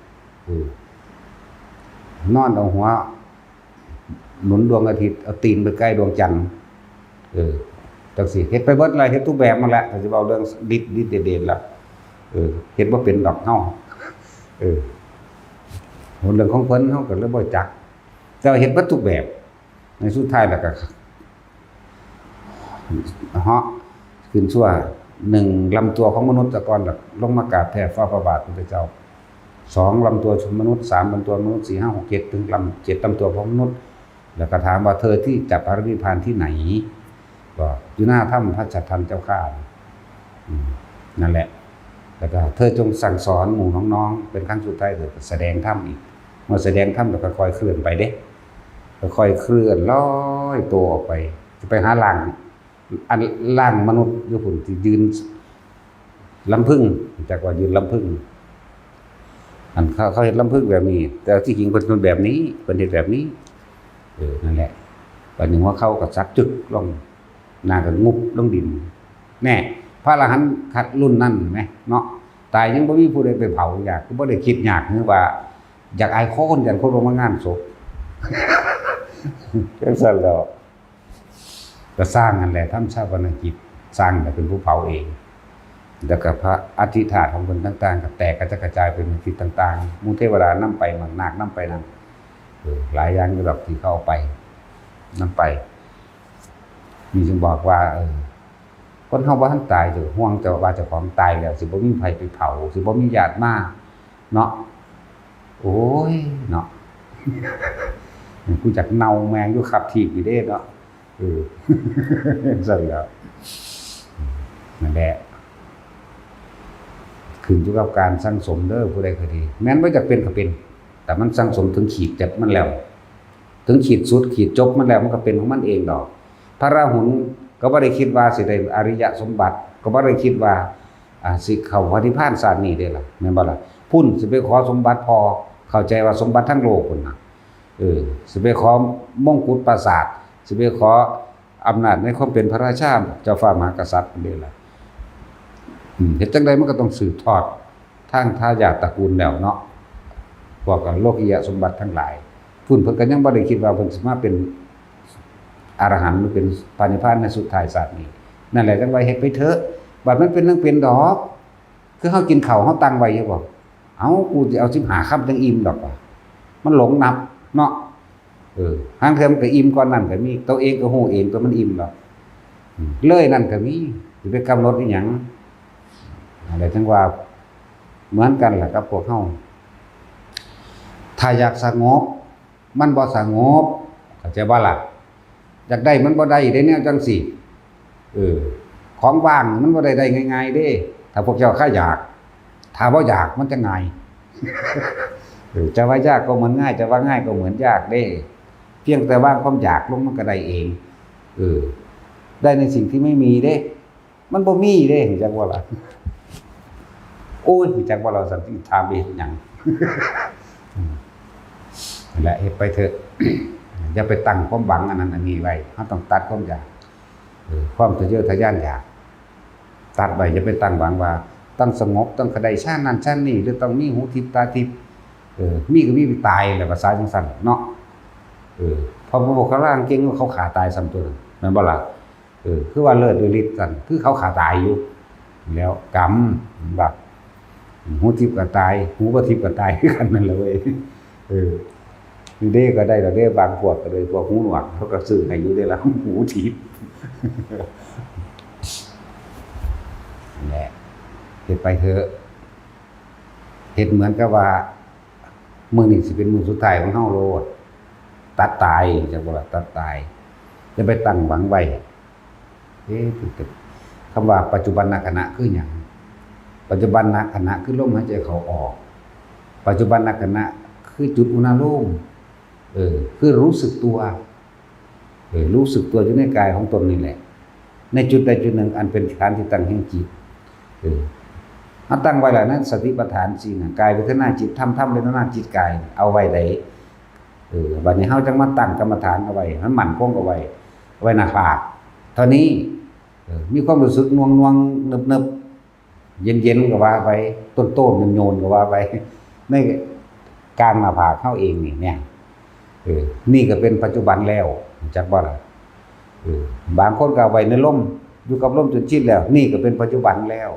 นอนเอาหัวหนุนดวงอาทิตย์เอาตีนไปใกล้ดวงจันทร์จังซี่เฮ็ดไปเบิดอะไรเฮ็ดทุกแบบมันแหละถ้าสิเว้าเรื่องดิดเด่นๆล่ะเฮ็ดบ่เป็นดอกเฮาเรื่องของเพิ่นเฮาก็เลยบ่จักแต่เฮ็ดเบิดทุกแบบในสุดท้ายแล้วก็เหาะขึ้นชั่ว1ลำตัวของมนุษย์แต่ก่อนแล้วลงมากราบแทบฝ่าพระบาทพุทธเจ้า2ลำตัวมนุษย์3ลำตัวมนุษย์4 5 6 7ถึง7ลำตัวของมนุษย์แล้วก็ถามว่าเธอที่จับพระนิพพานที่ไหนก็อยู่หน้าถ้ำพระจัตทันเจ้าข้านั่นแหละแล้วก็เธอจงสั่งสอนหมู่น้องๆเป็นครั้งสุดท้ายเถิดแสดงธรรมอีกเมื่อแสดงธรรมแล้วก็ค่อยเคลื่อนไปเด้ค่อยเคลื่อนลอยตัวออกไปจะไปหาล่างมนุษย์อยู่พุ่นที่ยืนลำพึ่งจากว่ายืนลำพึ่งอันเขาเห็นลำพึ่งแบบนี้แต่ที่จริงเป็นแบบนี้เป็นเหตุแบบนี้นั่นแหละปัจจุบันว่าเขากับซักจึกลงหน้ากับงุบลงดินแน่พระอรหันต์ขัดรุ่นนั่นไหมเนาะตายยังบ่มีผู้ใดไปเผาอยากก็บ่ได้คิดอยากนึกว่าอยากอายคนอย่างคนมางานศพจังซั่นแล้วก็สร้างนั่นแหละทำชาปนกิจสร้างแต่เป็นผู้เผาเองแล้วก็พระอธิษฐานของคนต่างๆก็แตกกระจายเป็นทิศต่างๆมูเทวดานำไปมันนาคนำไปนั่นหลายอย่างระดับที่เข้าไปนำไปมีจึงบอกว่าคนเฮาบ่ทันตายห่วงแต่ว่าเจ้าของตายแล้วสิบ่มีไผไปเผาสิบ่มีญาติมาเนาะโอ้ยเนาะกูจักเน่าแมงอยู่ขับถีบอยู่เด้เนาะสั่นแล้วนั่นแหละขึ้นอยู่กับการสั่งสมเด้อผู้ใดก็ดีแม้นว่าจะเป็นก็เป็นแต่มันสั่งสมถึงขีดจับมันแล้วถึงขีดสุดขีดจบมันแล้วมันก็เป็นของมันเองดอกพระราหุลก็บ่ได้คิดว่าสิได้อริยสมบัติก็บ่ได้คิดว่าสิเข้าพระนิพพานชาตินี้ได้ล่ะแม่นบ่ล่ะพุ่นสิไปขอสมบัติพอเข้าใจว่าสมบัติทั้งโลกพุ่นน่ะสิไปขอมงกุฎปราสาทสิไปขออำนาจในความเป็นพระราชาเจ้าฟ้ามหากษัตริย์นี่ล่ะเฮ็ดจังได๋มันก็ต้องสืบทอดทางทายาทตระกูลแล้วเนาะพวกโลกียสมบัติทั้งหลายพุ่นเพิ่นก็ยังบ่ได้คิดว่าเพิ่นสิมาเป็นอรหันต์หรือเป็นพระนิพพานในสุดท้ายชาตินี้นั่นแหละจังไว้เฮ็ดไปเถอะบัดมันเป็นเรื่องเป็นดอกคือเฮากินข้าวเฮาตั้งไว้อยู่บ่ เอากูสิเอา15ค่ำจังอิ่มดอกว่ะมันหลงนับเนาะหางเทื่อมันก็อิ่มก่อนนั่นก็มีตัวเองก็ฮู้เองตัวมันอิ่มดอกเลยนั่นก็มีสิไปกำหนดอีหยังอะไรจังว่าเหมือนกันแหละกับพวกเฮาถ้าอยากสงบมันบ่สงบเข้าใจบ่ล่ะอยากได้มันบ่ได้ได้แนวจังซี่ของว่างมันบ่ได้ง่ายๆเด้ถ้าพวกเจ้าข้าอยากถ้าบ่อยากมันจะง่ายจะว่ายากก็เหมือนง่ายจะว่าง่ายก็เหมือนยากเด้เพียงแต่ว่าความอยากลงมันก็ได้เองได้ในสิ่งที่ไม่มีเด้มันบ่มีเด้จังว่าล่ะโอ้ยจังว่าเราสันติธรรมเฮ็ดหยังและเฮ็ดไปเถอะอย่าไปตั้งความหวังอันนั้นอันนี้ไว้เฮาต้องตัดความอยากความทะเยอทะยานอยากตัดไว้อย่าไปตั้งหวังว่าต้องสงบต้องได้ชาตินั้นชาตินี้หรือต้องมีหูทิพตาทิพมีก็มีไปตายแหละภาษาจังซั่นเนาะพอบอกเขาล่างเก่งเขาขาตายซ้ำตัวแม่นบ่ล่ะคือว่าเลิศด้วยฤทธิ์กันคือเขาขาตายอยู่แล้วกรรมแบบหูทิพก็ตายหูบ่ทิพก็ตายคือกันนั่นแหละเว้ยเด้ก็ได้ดอกเด้บางพวกก็เลยพวกหูหนวกเขาก็ซื้อให้อยู่ได้ละหูทิพแหละเฮ็ดไปเถอะเฮ็ดเหมือนกับว่ามื้อนี้สิเป็นมื้อสุดท้ายของเฮาโลดตัดตายจังว่าตัดตายจะไปตั้งหวังไว้คำว่าปัจจุบันขณะคือหยังปัจจุบันขณะคือลมหายใจเข้าออกปัจจุบันขณะคือจุดอุณหภูมิคือรู้สึกตัวรู้สึกตัวอยู่ในกายของตนนี่แหละในจุดใดจุดหนึ่งอันเป็นฐานที่ตั้งแห่งจิตเอาตั้งไว้แล้วนั้นสติปัฏฐาน4น่ะกายเวทนาจิตธรรมเวทนาจิตกายเอาไว้ได้บัดนี้เฮาจังมาตั้งกรรมฐานเอาไว้มันมั่นคงเอาไว้หน้าผากเท่านี้มีความรู้สึกนวงๆนึบๆเย็นๆก็ว่าไปต้นๆโยนๆก็ว่าไปในกลางหน้าผากเฮาเองนี่เนี่ยนี่ก็เป็นปัจจุบันแล้วจักบ่ล่ะบางคนก็เอาไว้ในลมอยู่กับลมจนชินแล้วนี่ก็เป็นปัจจุบันแล้ว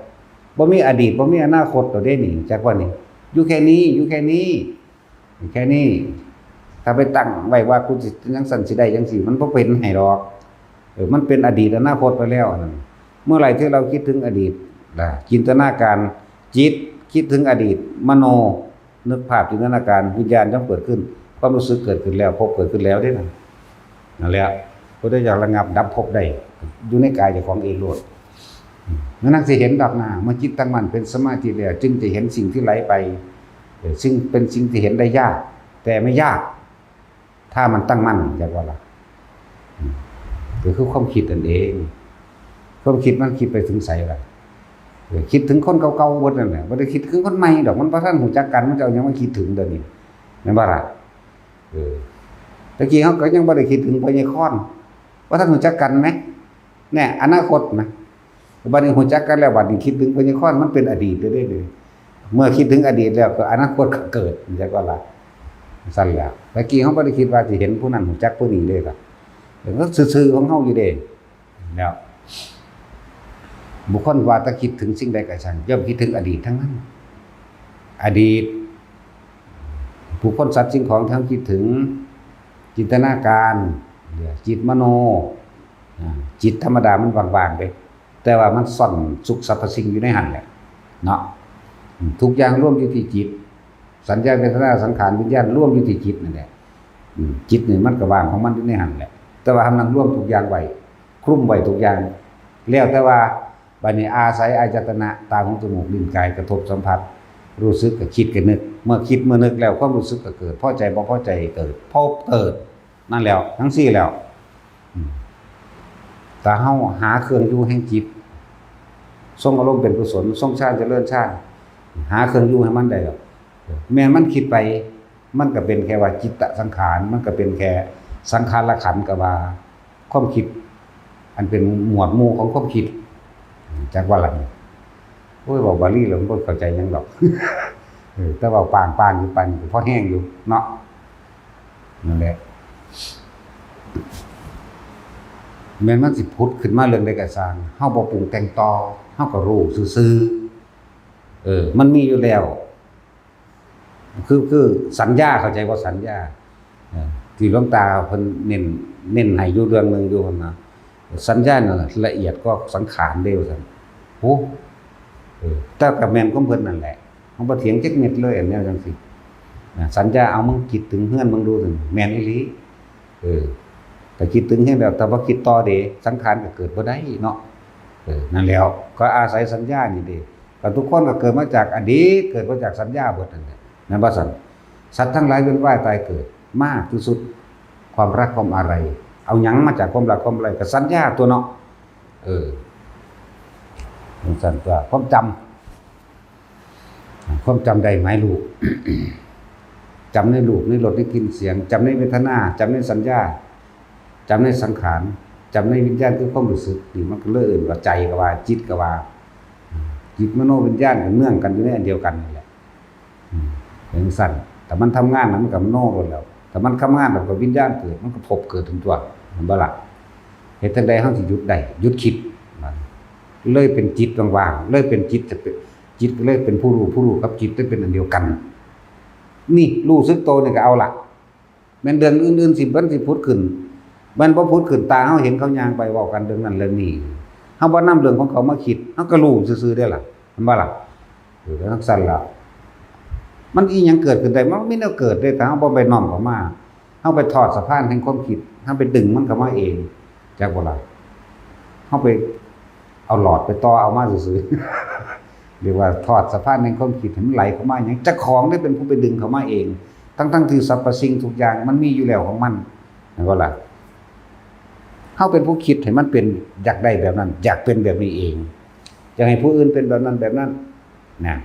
บ่มีอดีตบ่มีอนาคตตัวเด้นี่จักว่านี่อยู่แค่นี้ถ้าไปตั้งไว้ว่ากูสิจังซั่นสิได้จังซี่มันบ่เป็นให้ดอกมันเป็นอดีตอนาคตไปแล้วนั่นเมื่อไหร่ที่เราคิดถึงอดีตจินตนาการจิตคิดถึงอดีตมโนนึกภาพจินตนาการวิญญาณย่อมเกิดขึ้นความรู้สึกเกิดขึ้นแล้วพบเกิดขึ้นแล้วเด้นั่นแหละพุทธเจ้าระงับดับภพได้อยู่ในกายเจ้าของเองโลดนั่นสิเห็นดอกหน้าเมื่อจิตตั้งมั่นเป็นสมาธิแล้วจึงจะเห็นสิ่งที่ไหลไปซึ่งเป็นสิ่งที่เห็นได้ยากแต่ไม่ยากถ้ามันตั้งมั่นจักว่าล่ะคือความคิดนั่นเองความคิดมันคิดไปถึงไสล่ะคิดถึงคนเก่าๆบ่นั่นแหละบ่ได้คิดถึงคนใหม่ดอกมันบ่ทันรู้จักกันมันจะเอาหยังมาคิดถึงเดี๋ยวนี้แม่นบ่ล่ะตะกี้เฮาก็ยังบ่ได้คิดถึงพญาคอนว่าท่านรู้จักกันมั้ยแน่อนาคตนะบัดนี้รู้จักกันแล้วบัดนี้คิดถึงพญาคอนมันเป็นอดีตได้เลยเมื่อคิดถึงอดีตแล้วก็อนาคตก็เกิดจังว่าล่ะซั่นแหละตะกี้เฮาบ่ได้คิดว่าสิเห็นผู้นั้นรู้จักผู้นี้เลยล่ะก็ซื่อๆของเฮาอยู่เด้แล้วบุคคลว่าถ้าคิดถึงสิ่งใดก็ช่างย่อมคิดถึงอดีตทั้งนั้นอดีตบุคคลสัตว์สิ่งของทั้งคิดถึงจินตนาการจิตมโนจิตธรรมดามันว่างๆไปแต่ว่ามันซ่อนสุขสรรพสิ่งอยู่ในหันแหละเนาะทุกอย่างร่วมอยู่ที่จิตสัญญาเวทนาสังขารวิญญาณร่วมอยู่ที่จิตนั่นแหละจิตนี่มันก็ว่างของมันอยู่ในหันแหละแต่ว่าทำนั้นร่วมทุกอย่างไว้คลุมไว้ทุกอย่างแล้วแต่ว่าบัดนี้อาศัยอายตนะตาหูจมูกลิ้นกายกระทบสัมผัสรู้สึกก็คิดก็นึกเมื่อคิดเมื่อนึกแล้วความรู้สึกก็เกิดพอใจบ่พอใจเกิดพบเกิดนั่นแล้วทั้ง4แล้วแต่เฮาหาเครื่องอยู่แห่งจิตทรงอารมณ์เป็นกุศลทรงฌานเจริญฌานหาเครื่องอยู่ให้มันได้แล้วแม้มันคิดไปมันก็เป็นแค่ว่าจิตตสังขารมันก็เป็นแค่สังขารขันธ์ก็ว่าความคิดอันเป็นหมวดหมู่ของความคิดจักว่าล่ะโอ้ยบอกบาลีแล้วบ่เข้าใจหยังดอกแต่ว่าปางอยู่ปันพอแห้งอยู่เนาะนั่นแหละแม้นมันสิพุทธขึ้นมาเรื่องใดก็สร้างเฮาบ่ปรุงแต่งต่อเฮาก็รู้ซื่อๆมันมีอยู่แล้ว คือสัญญาเข้าใจว่าสัญญาที่หลวงตาเพิ่นเน้นให้อยู่เรื่องนึงอยู่หั่นนะสัญญาน่ะละเอียดก็สังขารเด้ว่าซั่นโอ้แต่ก็แม่นของเพิ่นนั่นแหละเฮาบ่เถียงจักเม็ดเลยอันแนวจังซี่สัญญาเอามึงคิดถึงเฮือนมึงดูถึงแม่นอีหลีแต่คิดถึงเฮ็ดแล้วแต่บ่คิดต่อเด้สังขารก็เกิดบ่ได้เนาะนั่นแล้วก็อาศัยสัญญานี่เด้ก็ทุกคนก็เกิดมาจากอดีตเกิดมาจากสัญญาเบิดนั่นแหละนั่นบ่ซั่นสัตว์ทั้งหลายเวียนว่ายตายเกิดมากที่สุดความรักความอะไรเอาหยังมาจากความรักความอะไรก็สัญญาตัวเนาะมันสั่นตัวความจำได้หมายรู้ จำในรูปในรสในกลิ่นเสียงจำในเวทนาจำในสัญญาจำในสังขารจำในวิญญาณคือความรู้สึกนี่มันก็เลยเอิ้นว่าใจก็ว่าจิตก็ว่าจิตมโนวิญญาณก็เนื่องกันอยู่ในอันเดียวกันนี่แหละเป็นสั่นแต่มันทำงานมันก็มโนหมดแล้วแต่มันทำงานแล้วก็วิญญาณเกิดมันก็พบเกิดถึงตัวมันบ่ล่ะเฮ็ดจังได๋เฮาสิหยุดได้หยุดคิดเลยเป็นจิตว่างๆเลยเป็นจิตจะเป็นจิตก็เลยเป็นผู้รู้กับจิตได้เป็นอันเดียวกันนี่รู้สึกโตนี่ก็เอาล่ะแม่นเดือนอื่นๆ10วันสิพุธขึ้นมันบ่พุธขึ้นตาเฮาเห็นเขาย่างไปเว้ากันเรื่องนั้นเรื่องนี้เฮาบ่นำเรื่องของเขามาคิดเฮาก็รู้ซื่อๆได้ล่ะมันบ่ล่ะแล้วทั้งสั้นล่ะมันอีหยังเกิดขึ้นได้มันมีแนวเกิดได้แต่เฮาบ่ไปน้อมเข้ามาเฮาไปทอดสะพานแห่งความคิดเฮาไปดึงมันเข้ามาเองจักบ่ล่ะเฮาไปเอาหลอดไปต่อเอามาซื่อๆเรียกว่าทอดสะพานแห่งความคิดให้มันไหลเข้ามาหยังเจ้าของได้เป็นผู้ไปดึงเข้ามาเองทั้งที่สรรพสิ่งทุกอย่างมันมีอยู่แล้วของมันนั่นก็ล่ะเฮาเป็นผู้คิดให้มันเป็นอยากได้แบบนั้นอยากเป็นแบบนี้เองอยากให้ผู้อื่นเป็นแบบนั้นแบบนั้นนะ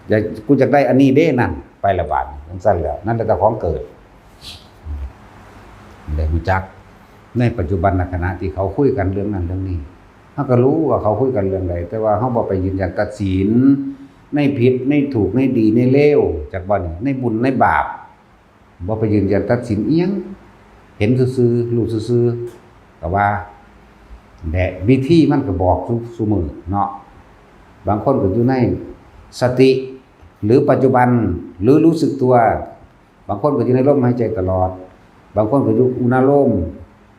อยากกูอยากได้อันนี้เด้นั่นไปละบาดจังซั่นแล้วนั่นแหละเจ้าของเกิดได้รู้จักในปัจจุบันขณะที่เขาคุยกันเรื่องนั้นเรื่องนี้เฮาก็รู้ว่าเขาคุยกันเรื่องใดแต่ว่าเฮาบ่ไปยืนยันตัดสินในผิดในถูกในดีในเลวจักบ่นี่ในบุญในบาปบ่ไปยืนยันตัดสินอีหยังเห็นซื่อๆรู้ซื่อๆก็ว่าแต่วิธีมันก็บอกซุมื้อเนาะบางคนก็อยู่ในสติหรือปัจจุบันหรือรู้สึกตัวบางคนก็อยู่ในลมหายใจตลอดบางคนก็อยู่อุณาโลม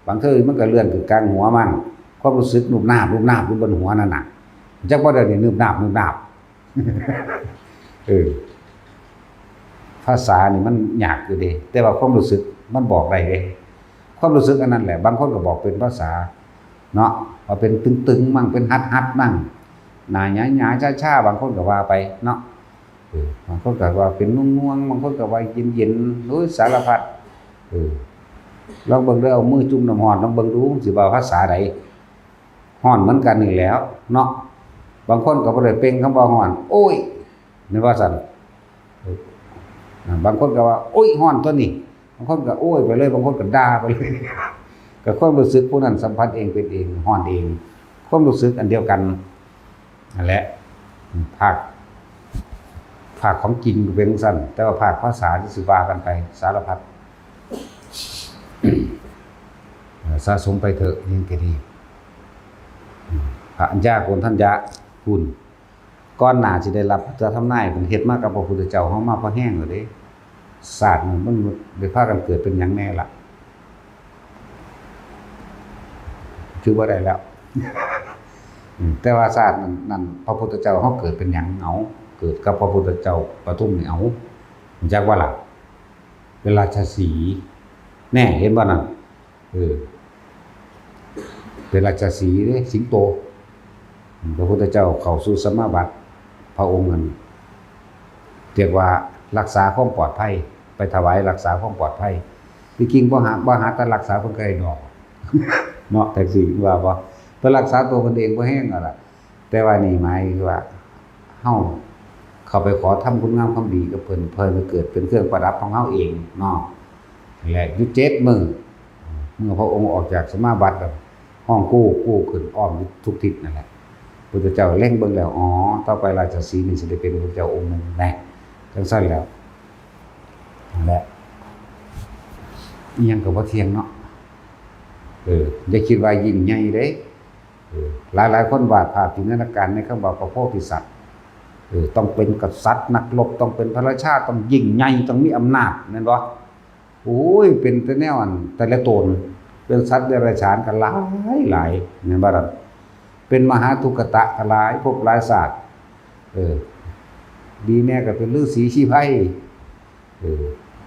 บางเทื่อมันก็เลื่อนขึ้นกลางหัวมั่งความรู้สึกนุบนาบอยู่บนหัวนั่นน่ะจักบ่ได้นึบนาบภาษานี่มันยากอยู่เด้แต่ว่าความรู้สึกมันบอกได้เด้ความรู้สึกอันนั้นแหละบางคนก็บอกเป็นภาษาเนาะว่าเป็นตึงๆมั่งเป็นฮัดๆมั่งหน้าหยาๆช้าๆบางคนก็ว่าไปเนาะบางคนก็ว่าเป็นง่วงๆบางคนก็ว่าเย็นๆโอ้ยสารพัดลองเบิ่งเด้อเอามือจุ่มน้ำร้อนลองเบิ่งดูสิว่าภาษาใดร้อนเหมือนกันนี่แหล้วเนาะบางคนก็บ่ได้เป่งคำว่าร้อนโอ้ยแม่นว่าซั่นบางคนก็ว่าโอ้ยร้อนตัวนี้บางคนก็โอ้ยไปเลยบางคนก็ด่าไปเลยก็ความรู้สึกผู้นั้นสัมผัสเองเป็นเองร้อนเองความรู้สึกอันเดียวกันนั่นแหละภาคของจริงเป็นสั้นแต่ว่าภาคภาษาที่สิว่ากันไปสารพัดสะสมไปเถอะยิ่งก็ดีพระอัญญาโกณทัญญะคุณก้อนหนาสิได้รับจะทำนายเป็นเฮ็ดมากับพระพุทธเจ้าเฮามาพอแห้งแล้วเด้ศาสตร์มันได้พากันเกิดเป็นหยังแน่ล่ะคือบ่ได้แล้วแต่ว่าศาสตร์นั้นพระพุทธเจ้าเฮาเกิดเป็นหยังเอาเกิดกับพระพุทธเจ้าปทุมนี่เอาจักว่าล่ะเวลาราชสีห์แน่เห็นบ่นั่นเป็นราชสีห์เด้สิงโตพระพุทธเจ้าเข้าสู่สมาบัติพระองค์นั้นเรียกว่ารักษาความปลอดภัยไปถวายรักษาความปลอดภัยที่จริงบ่หาแต่รักษาเพิ่นก็ได้ดอกเนาะแต่สิว่าบ่เพิ่นรักษาตัวเพิ่นเองบ่แห้งนั่นล่ะแต่ว่านี่หมายคือว่าเฮาเข้าไปขอทำคุณงามความดีกับเพิ่นเกิดเป็นเครื่องประดับของเฮาเองเนาะนั่นแหละอยู่7มื้อเมื่อพระองค์ออกจากสมาบัติแล้วห้องกู้ขึ้นอ้อมทุกทิศนั่นแหละพุทธเจ้าเล็งเบิ่งแล้วอ๋อต่อไปราชสีห์นี่สิได้เป็นพระเจ้าองค์นึงแน่จังซั่นแล้วนั่นแหละอีหยังก็บ่เที่ยงเนาะอย่าคิดว่ายิ่งใหญ่เด้หลายคนวาดภาพจินตนาการในคำว่าพระโพธิสัตว์ ต้องเป็นกษัตริย์นักรบต้องเป็นพระราชาต้องยิ่งใหญ่ต้องมีอำนาจแม่นบ่โอ้ยเป็นแต่แนวอันแต่ละตนเป็นสัตว์เดรัจฉานกันหลายแม่นบ่ล่ะเป็นมหาทุกขตะกันหลายภพหลายศาสตร์ดีแน่ก็เป็นฤาษีชีไพ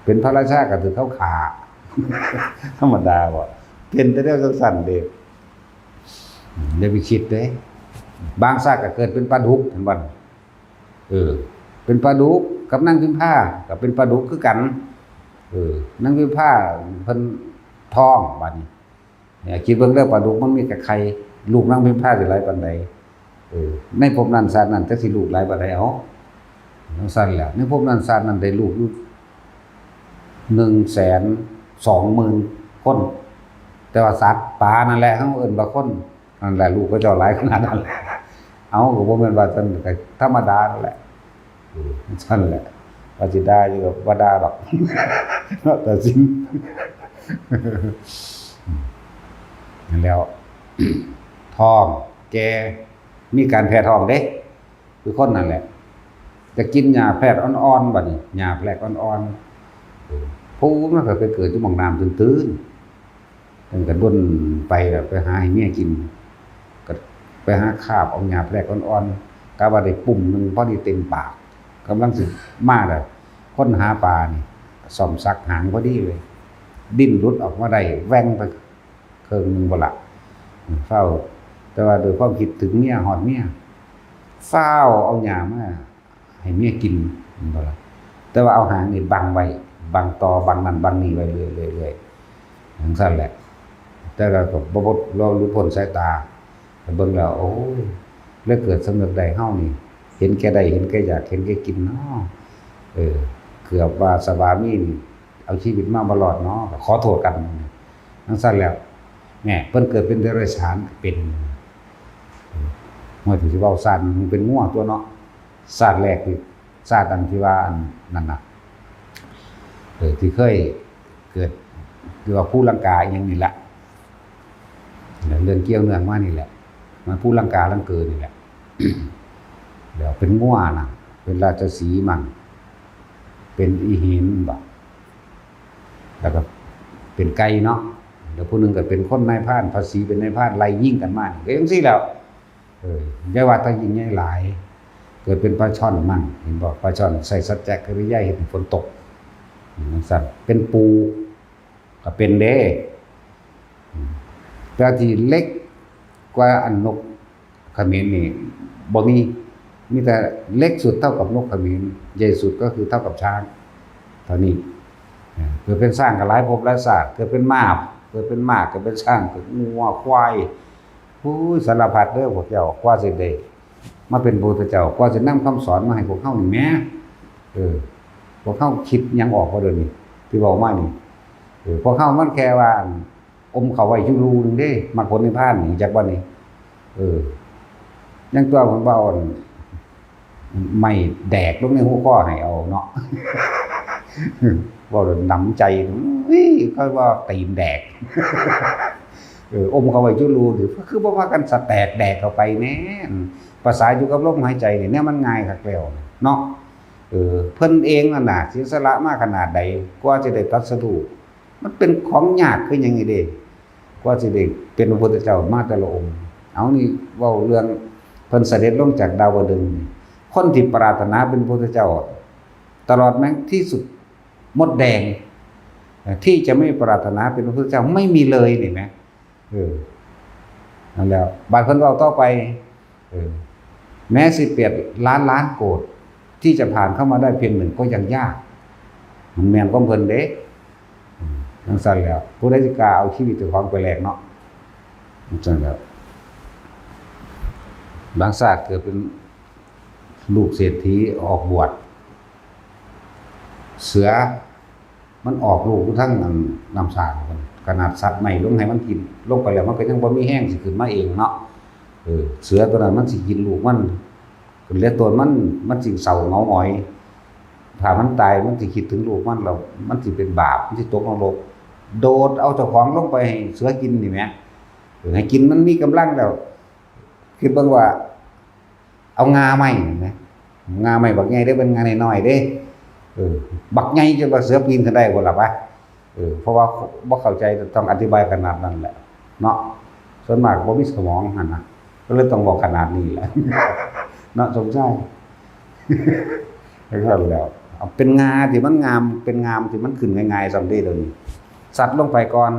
เป็นพระราชาก็ถือเขาขาธรรมดาบ่เป็นแต่เรื่องสั้นๆเด้อย่าไปคิดเด้บางชาติก็เกิดเป็นปลาดุกเห็นบ่เป็นปลาดุกกับนางพิมพาก็เป็นปลาดุกคือกันนางพิมพาเพิ่นท้องบัดนี้เนี่ยคิดเบิ่งเด้อปลาดุกมันมีแต่ไข่ลูกนางพิมพาสิหลายปานใดในภพนั้นชาตินั้นจักสิลูกหลายปานใดเอาจังซั่นแหละในภพนั้นชาตินั้นได้ลูกอยู่120,000 คนแต่ว่าสัตว์ป่านั่นแหละเฮาเอิ้นว่าคนนั่นแหละลูกก็เจ้าหลายขนาดนั้นแหละเอาก็บ่แม่นว่าซั่นก็ธรรมดานั่นแหละซั่นแหละว่าสิได้อยู่ก็บ่ด่าดอกเนาะแต่จริงนั่นแล้วท้องแกมีการแพ้ท้องเด้คือคนนั่นแหละจะกินยาแพทย์อ่อนๆบัดนี้ยาแพทย์อ่อนๆผู้มันก็ไปเกิดอยู่หม่องน้ำตื้นๆตั้งแต่ดนไปแล้วไปหาให้เมียกินก็ไปหาคาบเอายาแพทย์อ่อนๆกะว่าได้ปุ่มนึงพอดีเต็มปากกำลังสิมาแล้วคนหาปลานี่ซ่อมซักหางพอดีเลยดิ้นรุดออกมาได้แว่งไปเครื่องนึงบ่ล่ะเฝ้าแต่ว่าโดยความคิดถึงเมียฮอดเมียเฝ้าเอายามาให้เมียกินบ่ล่ะแต่ว่าเอาหางนี่บังไว้บังตอบังนั่นบังนี่ไว้เรื่อยๆจังซั่นแหละแต่เราก็บ่เรารู้พ้นสายตาเบิ่งแล้วโอ้ยแล้วเกิดสำนึกได้เฮานี่เห็นแก่ได้เห็นแก่อยากเห็นแก่กินเนาะเกือบว่าสวามีนี่เอาชีวิตมาบ่รอดเนาะขอโทษกันจังซั่นแล้วแหม่เพิ่นเกิดเป็นเดรัจฉานเป็นเมื่อที่สิเว้าซ่านมันเป็นงัวตัวเนาะชาติแรกที่ชาติอันที่ว่านั่นน่ะที่เคยเกิดคือว่าผู้ลังกาอย่างนี้แหละเรื่องเกี่ยวเนื่องมานี่แหละมันผู้ลังกาลังเกิดนี่แหละเดี๋ยวเป็นงัวน่ะเป็นราชสีห์มั่งเป็นอีหินบ่แล้วก็เป็นไก่เนาะเดี๋ยวผู้นึงก็เป็นคนนายพรานภาษีเป็นนายพรานไล่ยิงกันมาก็จังซี่แล้วอย่าว่าแต่ยิงใหญ่หลายเกิดเป็นปลาช่อนมั่งเห็นบ่ปลาช่อนใส่สัจจะกริยาเห็นฝนตกจังซั่นเป็นปูก็เป็นเด้แต่ที่เล็กกว่าอันนกเขมรนี่บ่มีแต่เล็กสุดเท่ากับนกเขมรใหญ่สุดก็คือเท่ากับช้างเท่านี้เกิดเป็นสร้างก็หลายภพหลายชาติเกิดเป็นม้าเกิดเป็นม้าเกิดเป็นช้างเกิดงัวควายสารพัดเด้อพวกเจ้ากว่าสิได้มาเป็นพระพุทธเจ้ากว่าสินำคำสอนมาให้พวกเฮานี่แหมพวกเฮาคิดหยังออกบ่เดี๋ยวนี้ที่เว้ามานี่พวกเฮามันแค่ว่าอมเข้าไว้อยู่รูนึงเด้มรรคผลนิพพานนี่จักบ่นี่ยังตัวผมเว้าไม่แดกลงในหัวข้อให้เอาเนาะเว้าหนำใจก็ว่าตีนแดกอมเข้าไว้อยู่รูนี่คือบ่พากันสแตกแดกเข้าไปแน่ภาษาอยู่กับลมหายใจนี่แนวมันง่ายคักแล้วเนาะเพิ่นเองน่ะเสียสละมาขนาดใดกว่าจะได้ตรัสรู้มันเป็นของยากคือหยังนี่เด้กว่าสิได้เป็นพระพุทธเจ้ามาแต่ละองค์เอานี่เว้าเรื่องเพิ่นเสด็จลงจากดาวดึงส์คนที่ปรารถนาเป็นพระพุทธเจ้าตลอดแม้ที่สุดมดแดงที่จะไม่ปรารถนาเป็นพระพุทธเจ้าไม่มีเลยนี่แหมนั่นแล้วบาดเพิ่นเว้าต่อไปแม้18 ล้านโกฏที่จะผ่านเข้ามาได้เพียงหนึ่งก็ยังยากมันแม่นของเพิ่นเด้จังซั่นแล้วผู้ใดสิกล้าเอาชีวิตเจ้าของไปแลกเนาะจังแล้วบางชาติเกิดเป็นลูกเศรษฐีออกบวชเสือมันออกลูกทั้งน้ำสางขนาดสัตว์ใหม่ลงให้มันกินลงไปแล้วมันก็ยังบ่มีแห้งสิขึ้นมาเองเนาะเสือตัวนั้นมันสิกินลูกมันเหลือตัวมันสิเศร้าเหงาหงอยถ้ามันตายมันสิคิดถึงลูกมันแล้วมันสิเป็นบาปมันสิตกนรกโดดเอาเจ้าของลงไปให้เสือกินนี่แหมให้กินมันมีกำลังแล้วคิดเบิ่งว่าเอางาไหมเห็นมั้ย งาไม่บักใหญ่ได้เป็นงาน้อยๆเด้บักใหญ่จนว่าเสือปีนขึ้นได้บ่ล่ะวะเพราะว่าบ่เข้าใจต้องอธิบายขนาดนั้นแหละเนาะส่วนมากบ่มีสมองหั่นน่ะก็เลยต้องบอกขนาดนี้แหละเนาะสมชายแล้วเอาเป็นงาที่มันงามเป็นงามที่มันขึ้นง่ายๆซำเด้เดี๋ยวนี้สัตว์ลงไปก่อน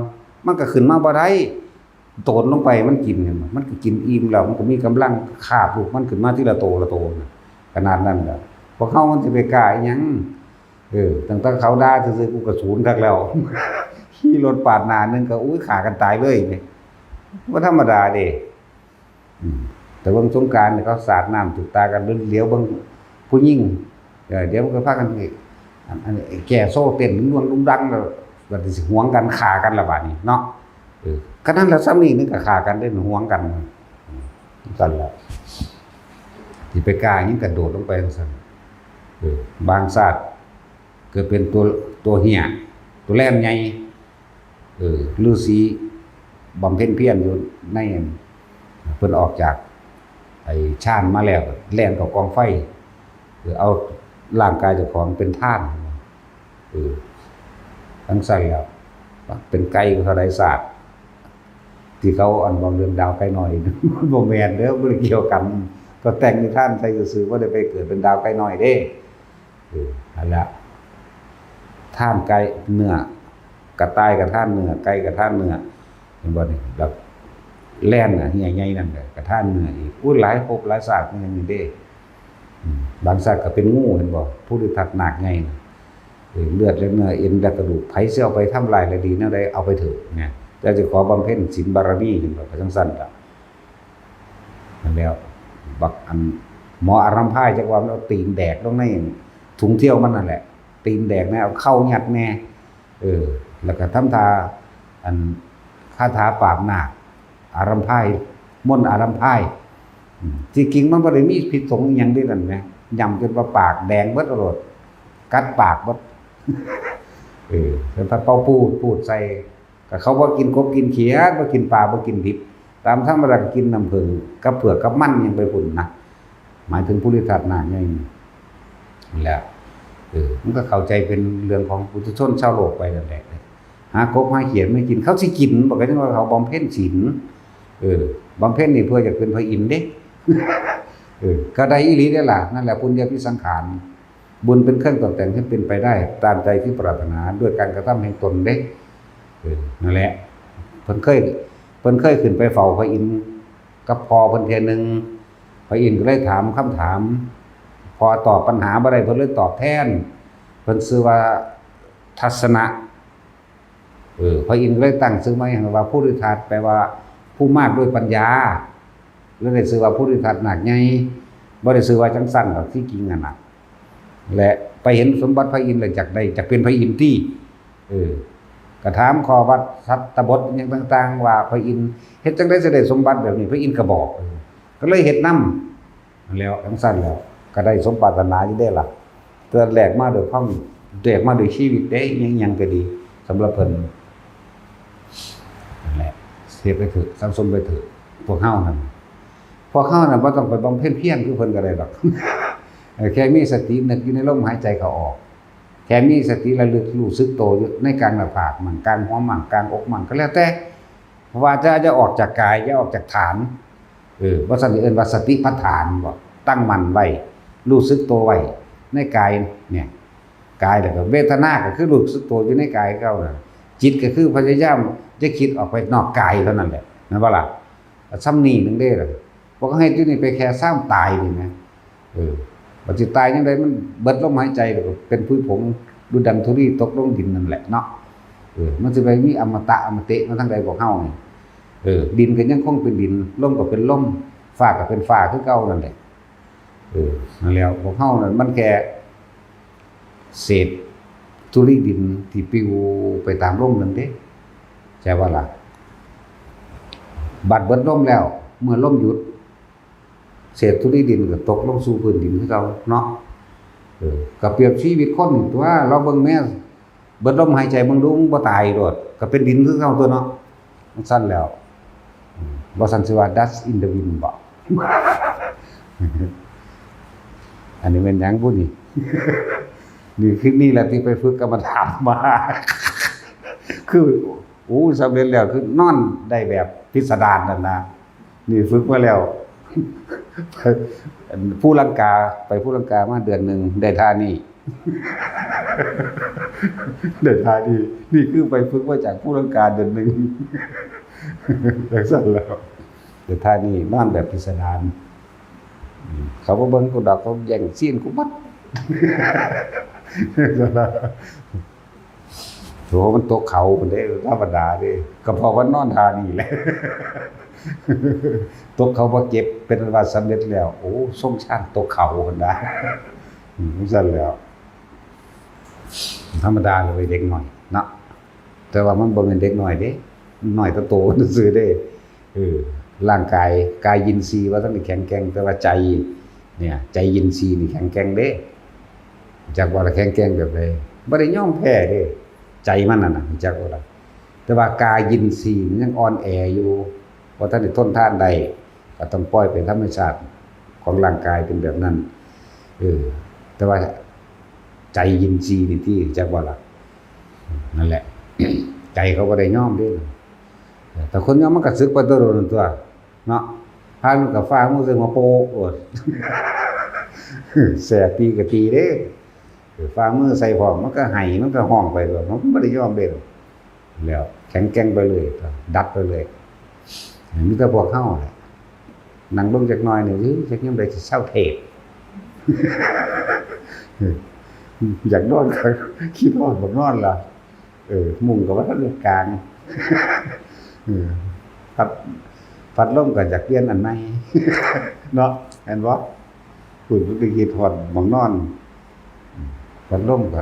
มันก็ขึ้นมาบ่ได้โตนลงไปมันกินมันก็กินอิ่มแล้วมันก็มีกำลังคาบลูกมันขึ้นมาทีละโตละโตขนาดนั้นแหละพวกเฮามันสิไปกล้าอีหยังตั้งแต่เขาด่าซื่อๆกูก็ศูนย์คักแล้วขี่รถปาดหน้านึงก็อุ้ยฆ่ากันตายเลยนี่บ่ธรรมดาเด้แต่เบิ่งสงกรานต์เขาสาดน้ำถูกตากันเหลียวเบิ่งผู้หญิงเดี๋ยวมันก็พากันอันแก่โซ่เต้นลุ้นดังแล้วบัดสิหวงกันฆ่ากันละบาดนี้เนาะก็นั้นแล้วซ้ำนี่นึงก็ฆ่ากันได้หวงกันสั่นแล้วที่ไปกล้ายิ่งกระโดดลงไปซั่นบางชาติเกิดเป็นตัวเหี้ยตัวแหลมใหญ่ฤาษีบำเพ็ญเพียรอยู่ในเพิ่นออกจากไอ้ชานมาแล้วแล่นเข้ากองไฟเอาร่างกายเจ้าของเป็นทาสทั้งใส่แล้วเป็นไก่เท่าใดศาสตร์ที่เขาอันบอกเรื่องดาวไก่น้อยบ่แม่นเด้อบ่ได้เกี่ยวกันก็แต่งนิทานใส่ซื่อๆบ่ได้ไปเกิดเป็นดาวไก่น้อยเด้นั่นแหละท่านไก่เนื้อกระต่ายกับท่านเนื้อไก่กับท่านเนื้อเห็นบ่นี่แบบแล่นน่ะเหี้ยใหญ่นั่นแหละกับท่านเนื้ออีกหลายภพหลายชาติมันยังมีเด้บางชาติก็เป็นงูเห็นบ่ผู้ที่ทัดหนักใหญ่เลือดและเนื้อเอ็นและกระดูกไผสิเอาไปทำลายแล้วดีแนวใดเอาไปเถอะเนี่ยแต่จะขอบำเพ็ญศีลบารมีเห็นบ่ก็จังซั่นล่ะนั่นแล้วบักอันหมออารัมพายจักว่ามันเอาตีนแดกลงในถุงเที่ยวมันนั่นแหละตีนแดกแน่เอาเข้ายัดแน่แล้วก็ทำทาอันคาถาปราบนาคอารัมพายมนต์อารัมพายจริงๆมันบ่ได้มีพิษสงอีหยังด้วยนั่นแหมย่ำจนว่าปากแดงเบิดอรดกัดปากเบิดเป็นพระเป้าพูดใส่ก็เขาบ่กินกบกินเขียดบ่กินปลาบ่กินดิบตามธรรมดากินน้ำผึ้งกับเผือกกับมันยังไปพุ่นนะหมายถึงผู้ที่ทัดหน้าใหญ่นี่แหละมันก็เข้าใจเป็นเรื่องของปุถุชนชาวโลกไปนั่นแหละหากบหาเขียดไม่กินเขาสิกินบอกกันว่าเขาบำเพ็ญศีลบำเพ็ญนี่เพื่อจะเป็นพระอินทร์เด้ก็ได้อีหลีได้ล่ะนั่นแหละปุญญาภิสังขารบุญเป็นเครื่องตกแต่งให้เป็นไปได้ตามใจที่ปรารถนาด้วยการกระทำแห่งตนเด้นั่นแหละเพิ่นเคยขึ้นไปเฝ้าพระอินทร์กับพอเพิ่นเทื่อนึงพระอินทร์ก็เลยถามคำถามพอตอบปัญหาบ่ได้เพิ่นเลยตอบแทนเพิ่นชื่อว่าทัศนะพระอินทร์เลยตั้งชื่อมาให้ว่าผู้ฤทัยแปลว่าผู้มากด้วยปัญญาเลยได้ชื่อว่าผู้ฤทัยหนักใหญ่บ่ได้ชื่อว่าจังซั่นดอกที่จริงน่ะและไปเห็นสมบัติพระอินทร์เลยจักเป็นพระอินทร์ที่ก็ถามข้อวัดสัตตบทหยังต่างๆว่าพระอินทร์เฮ็ดจังได๋สิได้สมบัติแบบนี้พระอินทร์ก็บอกก็เลยเฮ็ดนำแล้วจังซั่นแล้วก็ได้สมปรารถนาอยู่ได้ล่ะเตือนแหลกมาด้วยความแหลกมาด้วยชีวิตได้ยังก็ดีสำหรับเพิ่นนั่นแหละเสียไปเถอะสังสมไปเถอะพวกเฮานั่นบ่ต้องไปบำเพ็ญเพียรคือเพิ่นก็ได้ดอกแค่มีสตินึกอยู่ในลมหายใจเข้าออกแค่มีสติระลึกรู้สึกตัวอยู่ในกลางหน้าผากมันกลางหัวมันกลางอกมันก็แล้วแต่ว่าจะออกจากกายจะออกจากฐานว่าซั่นเอิ้นว่าสติปัฏฐานบ่ตั้งมั่นไว้รู้สึกตัวไว้ในกายเนี่ยกายแล้วก็เวทนาก็คือรู้สึกตัวอยู่ในกายเก่าน่ะจิตก็คือพยายามจะคิดออกไปนอกกายเท่านั้นแหละนั่นบ่ล่ะซ้ำนี่นึงเด้ล่ะบ่ก็เฮ็ดอยู่นี่ไปแค่ซ้ำตายนี่นะบัดสิตายจังได๋มันเบิดลมหายใจแล้วก็เป็นผุยผงดูดังธุลีตกลงดินนั่นแหละเนาะมันสิไปมีอมตะอมเตะมาทางใดบ่เฮานี่ดินก็ยังคงเป็นดินลมก็เป็นลมฟ้าก็เป็นฟ้าคือเก่านั่นแหละนั่นแล้วพวกเฮานั่นมันแค่เศษธุลีดินที่ปลิวไปตามลมนั่นเด้ใช่ว่าล่ะบัดเบิดลมแล้วเมื่อลมหยุดเศษธุลีดินก็ตกลงสู่พื้นดินคือเก่าเนาะก็เปรียบชีวิตคนตัวเราเบิ่งแม่เบิดลมหายใจมึงดูมึงบ่ตายโดดก็เป็นดินคือเก่าตัวเนาะมันซั่นแล้วบ่ซั่นสิว่า dust in the wind บ่ อันนี้เป็นหยังบุนี่ นี่คือนี่แหละที่ไปฝึกกรรมฐานมา คือสำเร็จแล้วคือนอนได้แบบพิสดารนั่นนะนี่ฝึกมาแล้ว ผู้ลังกาไปผู้ลังกามาเดือนหนึ่งได้ท่านี่ ได้ท่านี่นี่คือไปฝึกมาจากผู้ลังกาเดือนหนึ่ง แต่สั่นแล้วได้ท่านี่นอนแบบพิสดารเขาก็เบิ่งกูดอกเขาแย่งซีนกูมัด โหมันตกเขาคนได้ธรรมดาเด้ก็เพราะว่านอนทานี่แหละ ตกเขาบ่เก็บเป็นว่าสำเร็จแล้วโอ้สมชาติตกเขาคนได้ ซั่นแล้วธรรมดาเลยเด็กหน่อยเนาะแต่ว่ามันบ่แม่นเด็กน้อยเด้น้อยโตๆซื่อๆเด้ร่างกายยินทรีย์ว่าต้องแข็งแกร่งแต่ว่าใจเนี่ยใจยินทรีย์นี่แข็งแกร่งเด้จักว่าแข็งแกร่งแบบใดบ่ได้ยอมแพ้เด้ใจมันน่ะจักว่าแต่ว่ากายยินทรีย์มันยังอ่อนแออยู่เพราะท่านได้ทนทานได้ก็ต้องปล่อยเป็นธรรมชาติของร่างกายเป็นแบบนั้นแต่ว่าใจยินทรีย์นี่ที่จักว่าล่ะนั่นแหละ ใจเขาบ่ได้ยอมเด้แต่คนยอมมันก็สึกไปตัวโดนตัวเนาะพามันก็ฟ้ามันสึกมาโปกโอด แสบตีก็ตีเด้ฟ้ามือใส่พร้อมมันก็ไห้มันก็ห้องไปด้วยมันบ่ได้ยอมเด้แล้วแข็งแกร่งไปเลยดัดไปเลยมีแต่พวกเฮาแหละนั่งเบิ่งจักหน่อยนี่จักยามใดสิเซาเทศ อยากนอนก็คิดฮอดบ่นอนล่ะมุ่งก็ว่าทันเรื่องกลาง พัดลมก็อยากเปลี่ยนอันใหม่ เนาะเห็นบ่พูดไปคิดฮอดบ่นอนพัดลมก็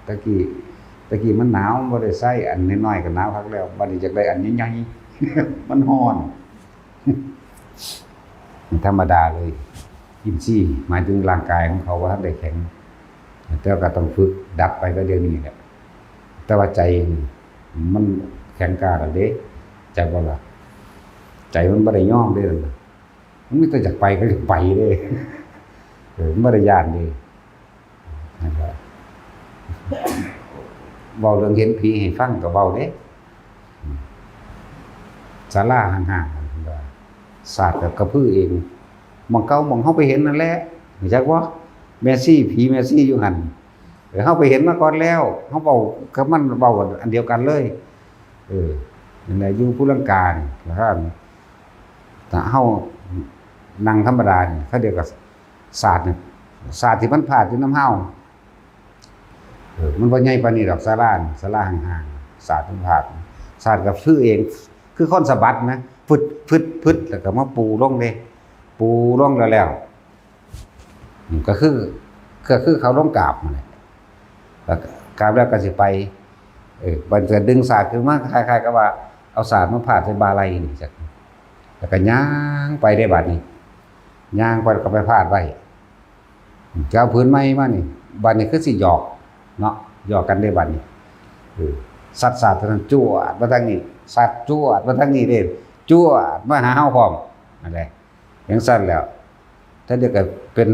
ตะกี้มันหนาวบ่ได้ใช้อันน้อยๆก็หนาวคักแล้วบัดนี้อยากได้อันใหญ่ๆ มันร้อน ธรรมดาเลยอินทรีย์หมายถึงร่างกายของเขาว่าได้แข็งแต่ก็ต้องฝึกดับไปก็เดี๋ยวนี้แหละแต่ว่าใจมันแข็งกล้าแล้วเด้ใจบ่ล่ะใจมันบ่ได้ยอมเด้มันมีแต่อยากไปก็อยากไปเด้มันบ่ได้ย้านเด้นั่นแหละเว้าเรื่องเห็นผีให้ฟังก็เว้าเด้ศาลาห่างๆว่าศาสตร์กับกระพือเองมองเก่ามองเฮาไปเห็นนั่นแหละรู้จักบ่แม่ซี่ผีแม่ซี่อยู่หั่นเฮาไปเห็นมาก่อนแล้วเฮาเว้ากับมันเว้าอันเดียวกันเลยนั่นแหละอยู่ผู้ลังกานะครับถ้าเฮานั่งธรรมดานี่เขาเรียกว่าศาสตร์นี่ศาสตร์ที่มันพาดอยู่นำเฮามันบ่ใหญ่ปานนี้ดอกศาลาห่างๆศาสตร์มันพาดศาสตร์กับชื่อเองคือคนสะบัดนะพึดแล้วก็มาปูลงเด้ปูลงแล้วก็คือเขาลงกราบนั่นแหละแล้วกราบแล้วก็สิไปบัดจะดึงศาสตร์ขึ้นมาคล้ายๆกับว่าเอาศาสตร์มาพาดใส่บาไหล่นี่จักแล้วก็ย่างไปได้บัดนี้ย่างไปก็ไปพาดไว้จะเอาพื้นไม้มานี่บัดนี้คือสิหยอกเนาะหยอกกันได้บัดนี้สัตว์ทางนั้นจั่วมาทางนี้สัตว์จั่วมาทางนี้เด้จั่วมาหาเฮาพร้อมนั่นแหละอย่างสั้นแล้วถ้าเดี๋ยวก็เป็น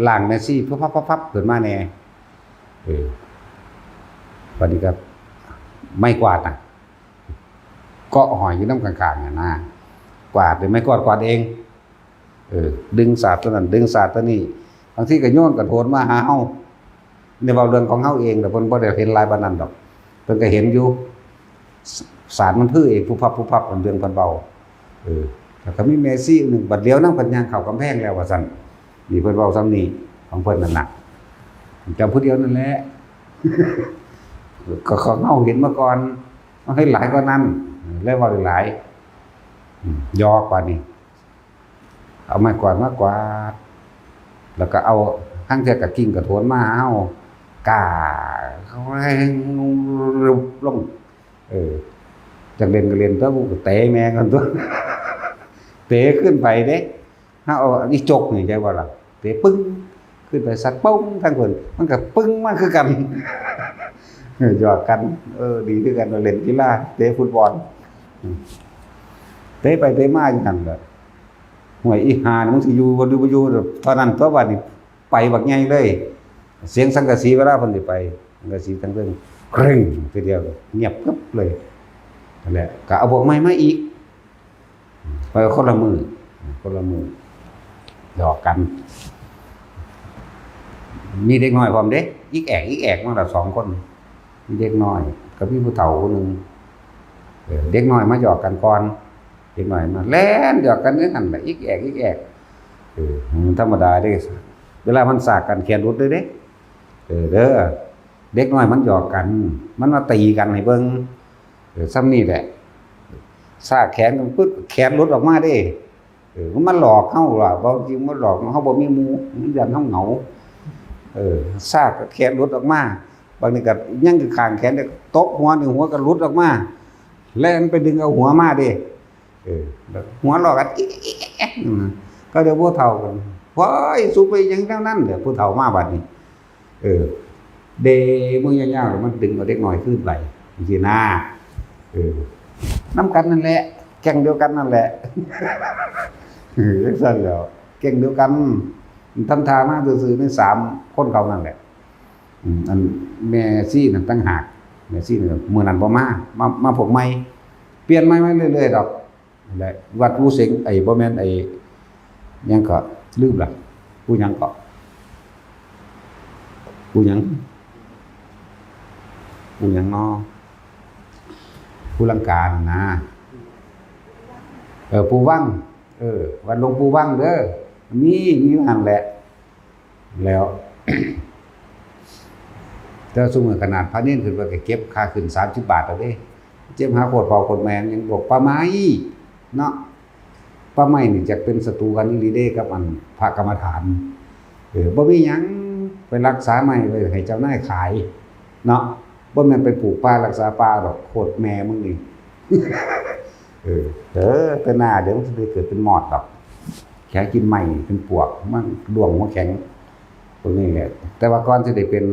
ล่างแมซี่พับขึ้นมาแน่บัดนี้ก็ไม่กวาดน่ะเกาะหอยอยู่นำกลางๆน่ะนะกวาดหรือไม่กวาดเองดึงศาสตร์ตัวนั้นดึงศาสตร์ตัวนี้บางทีก็โยนกระโถนมาหาเฮาในเว้าเรื่องของเฮาเองแต่เพิ่นบ่ได้เห็นลายปานนั้นดอกเพิ่นก็เห็นอยู่ศาสตร์มันพื้อเองผู้พับเรื่องเพิ่นเว้าแล้วก็มีเมซี่นึงบัดเดียวนำเพิ่นย่างเข้ากำแพงแล้วว่าซั่นนี่เพิ่นเว้าซ้ำนี้ของเพิ่นนั่นน่ะจำผู้เดียวนั่นแหละ ก็ของเฮาเห็นมาก่อนมันให้หลายกว่านั้นแล้วว่าหลายยอกกว่านี้เอาไม้กวาดมากวาดแล้วก็เอาข้างเทือกกับกิ่งกระโถนมาหาเฮากาเขาให้ลงจักเล่นก็เล่นตัวกูก็เตะแม่กันตัว เตะขึ้นไปเด้เฮาเอาอีจกนี่ใช่บ่ล่ะเตะปึ้งขึ้นไปสัตว์ปุ้งทั้งคนมันก็ปึ้งมาคือกัน หยอกกันดีคือกันเล่นกีฬาเตะฟุตบอลเตะไปเตะมาอยู่นั่นแหละห่วยอีหานี่มันสิอยู่บ่อยู่เท่านั้นตัวบัดนี้ ไปบักใหญ่เลยเสียงสังกะสีเวลาเพิ่นสิไปสังกะสีทั้งเรื่องเคร่งทีเดียวเงียบกึบเลยนั่นแหละก็เอาพวกไม้มาอีกไปคนละมือหยอกกันมีเด็กน้อยพร้อมเด้อีกแอกมาละ2คนมีเด็กน้อยกับพี่ผู้เฒ่าคนนึงเด็กน้อยมาหยอกกันก่อนเด็กน้อยมาแล่นหยอกกันคือกันแหละอีกแอกธรรมดาเด้เวลามันสากกันแขนรุดเด้เด้อเด็กน้อยมันหยอกกันมันมาตีกันให้เบิ่งซ้ำนี่แหละสากแขนกันปึ๊บแขนรุดออกมาเด้มันหลอกเฮาล่ะบ่จริงมันหลอกเฮาบ่มีหมู่มันยันเฮาเหงาซากแขนหลุดออกมาบางทีก็ยังคือข้างแขนเนี่ยตบหัวนี่หัวก็หลุดออกมาแล้วมันไปดึงเอาหัวมาเด้หัวหลอกกันก็เดี๋ยวผู้เฒ่ากันว้ายสุไปยังเท่านั้นเดี๋ยวผู้เฒ่ามาบัดนี้เดมือยาวๆมันดึงเอาเด็กน้อยขึ้นไปสินะน้ำกันนั่นแหละแก๊งเดียวกันนั่นแหละสั่นแล้วแก๊งเดียวกันทำทามาซื่อๆใน3คนเขานั่นแหละอันแม่ซี่นั่นตั้งหากแม่ซี่นี่มื้อนั้นบ่มาพวกใหม่เปลี่ยนใหม่ๆเรื่อยๆดอกนั่นแหละวัดผู้เสงบ่แม่นยังก็ลืมล่ะผู้หยังก็ผู้หยังเนาะผู้ลังกานะผู้วังวัดหลวงปู่วังเด้อมีอันแหละแล้ว แต่สมมุติขนาดพระเน้นขึ้นไปก็เก็บค่าขึ้น30 บาทแล้วเด้เจ็บหาโคตรเป่าโคตรแมงยังบอกปลาไม้เนาะปลาไม้นี่จะเป็นศัตรูกันอีหลีเด้กับอันพระกรรมฐานบ่มีหยังไปรักษาไม้ไว้ให้เจ้านายขายเนาะบ่แม่นไปปลูกป่ารักษาป่าดอกโคตรแม่มึงนี่ แต่หน้าเดี๋ยวมันจะเกิดเป็นหมอดดอกแค่กินใหม่เป็นปวกมันดวงหัวแข็งตรงนี้แหละแต่ว่าก่อนจะได้เป็น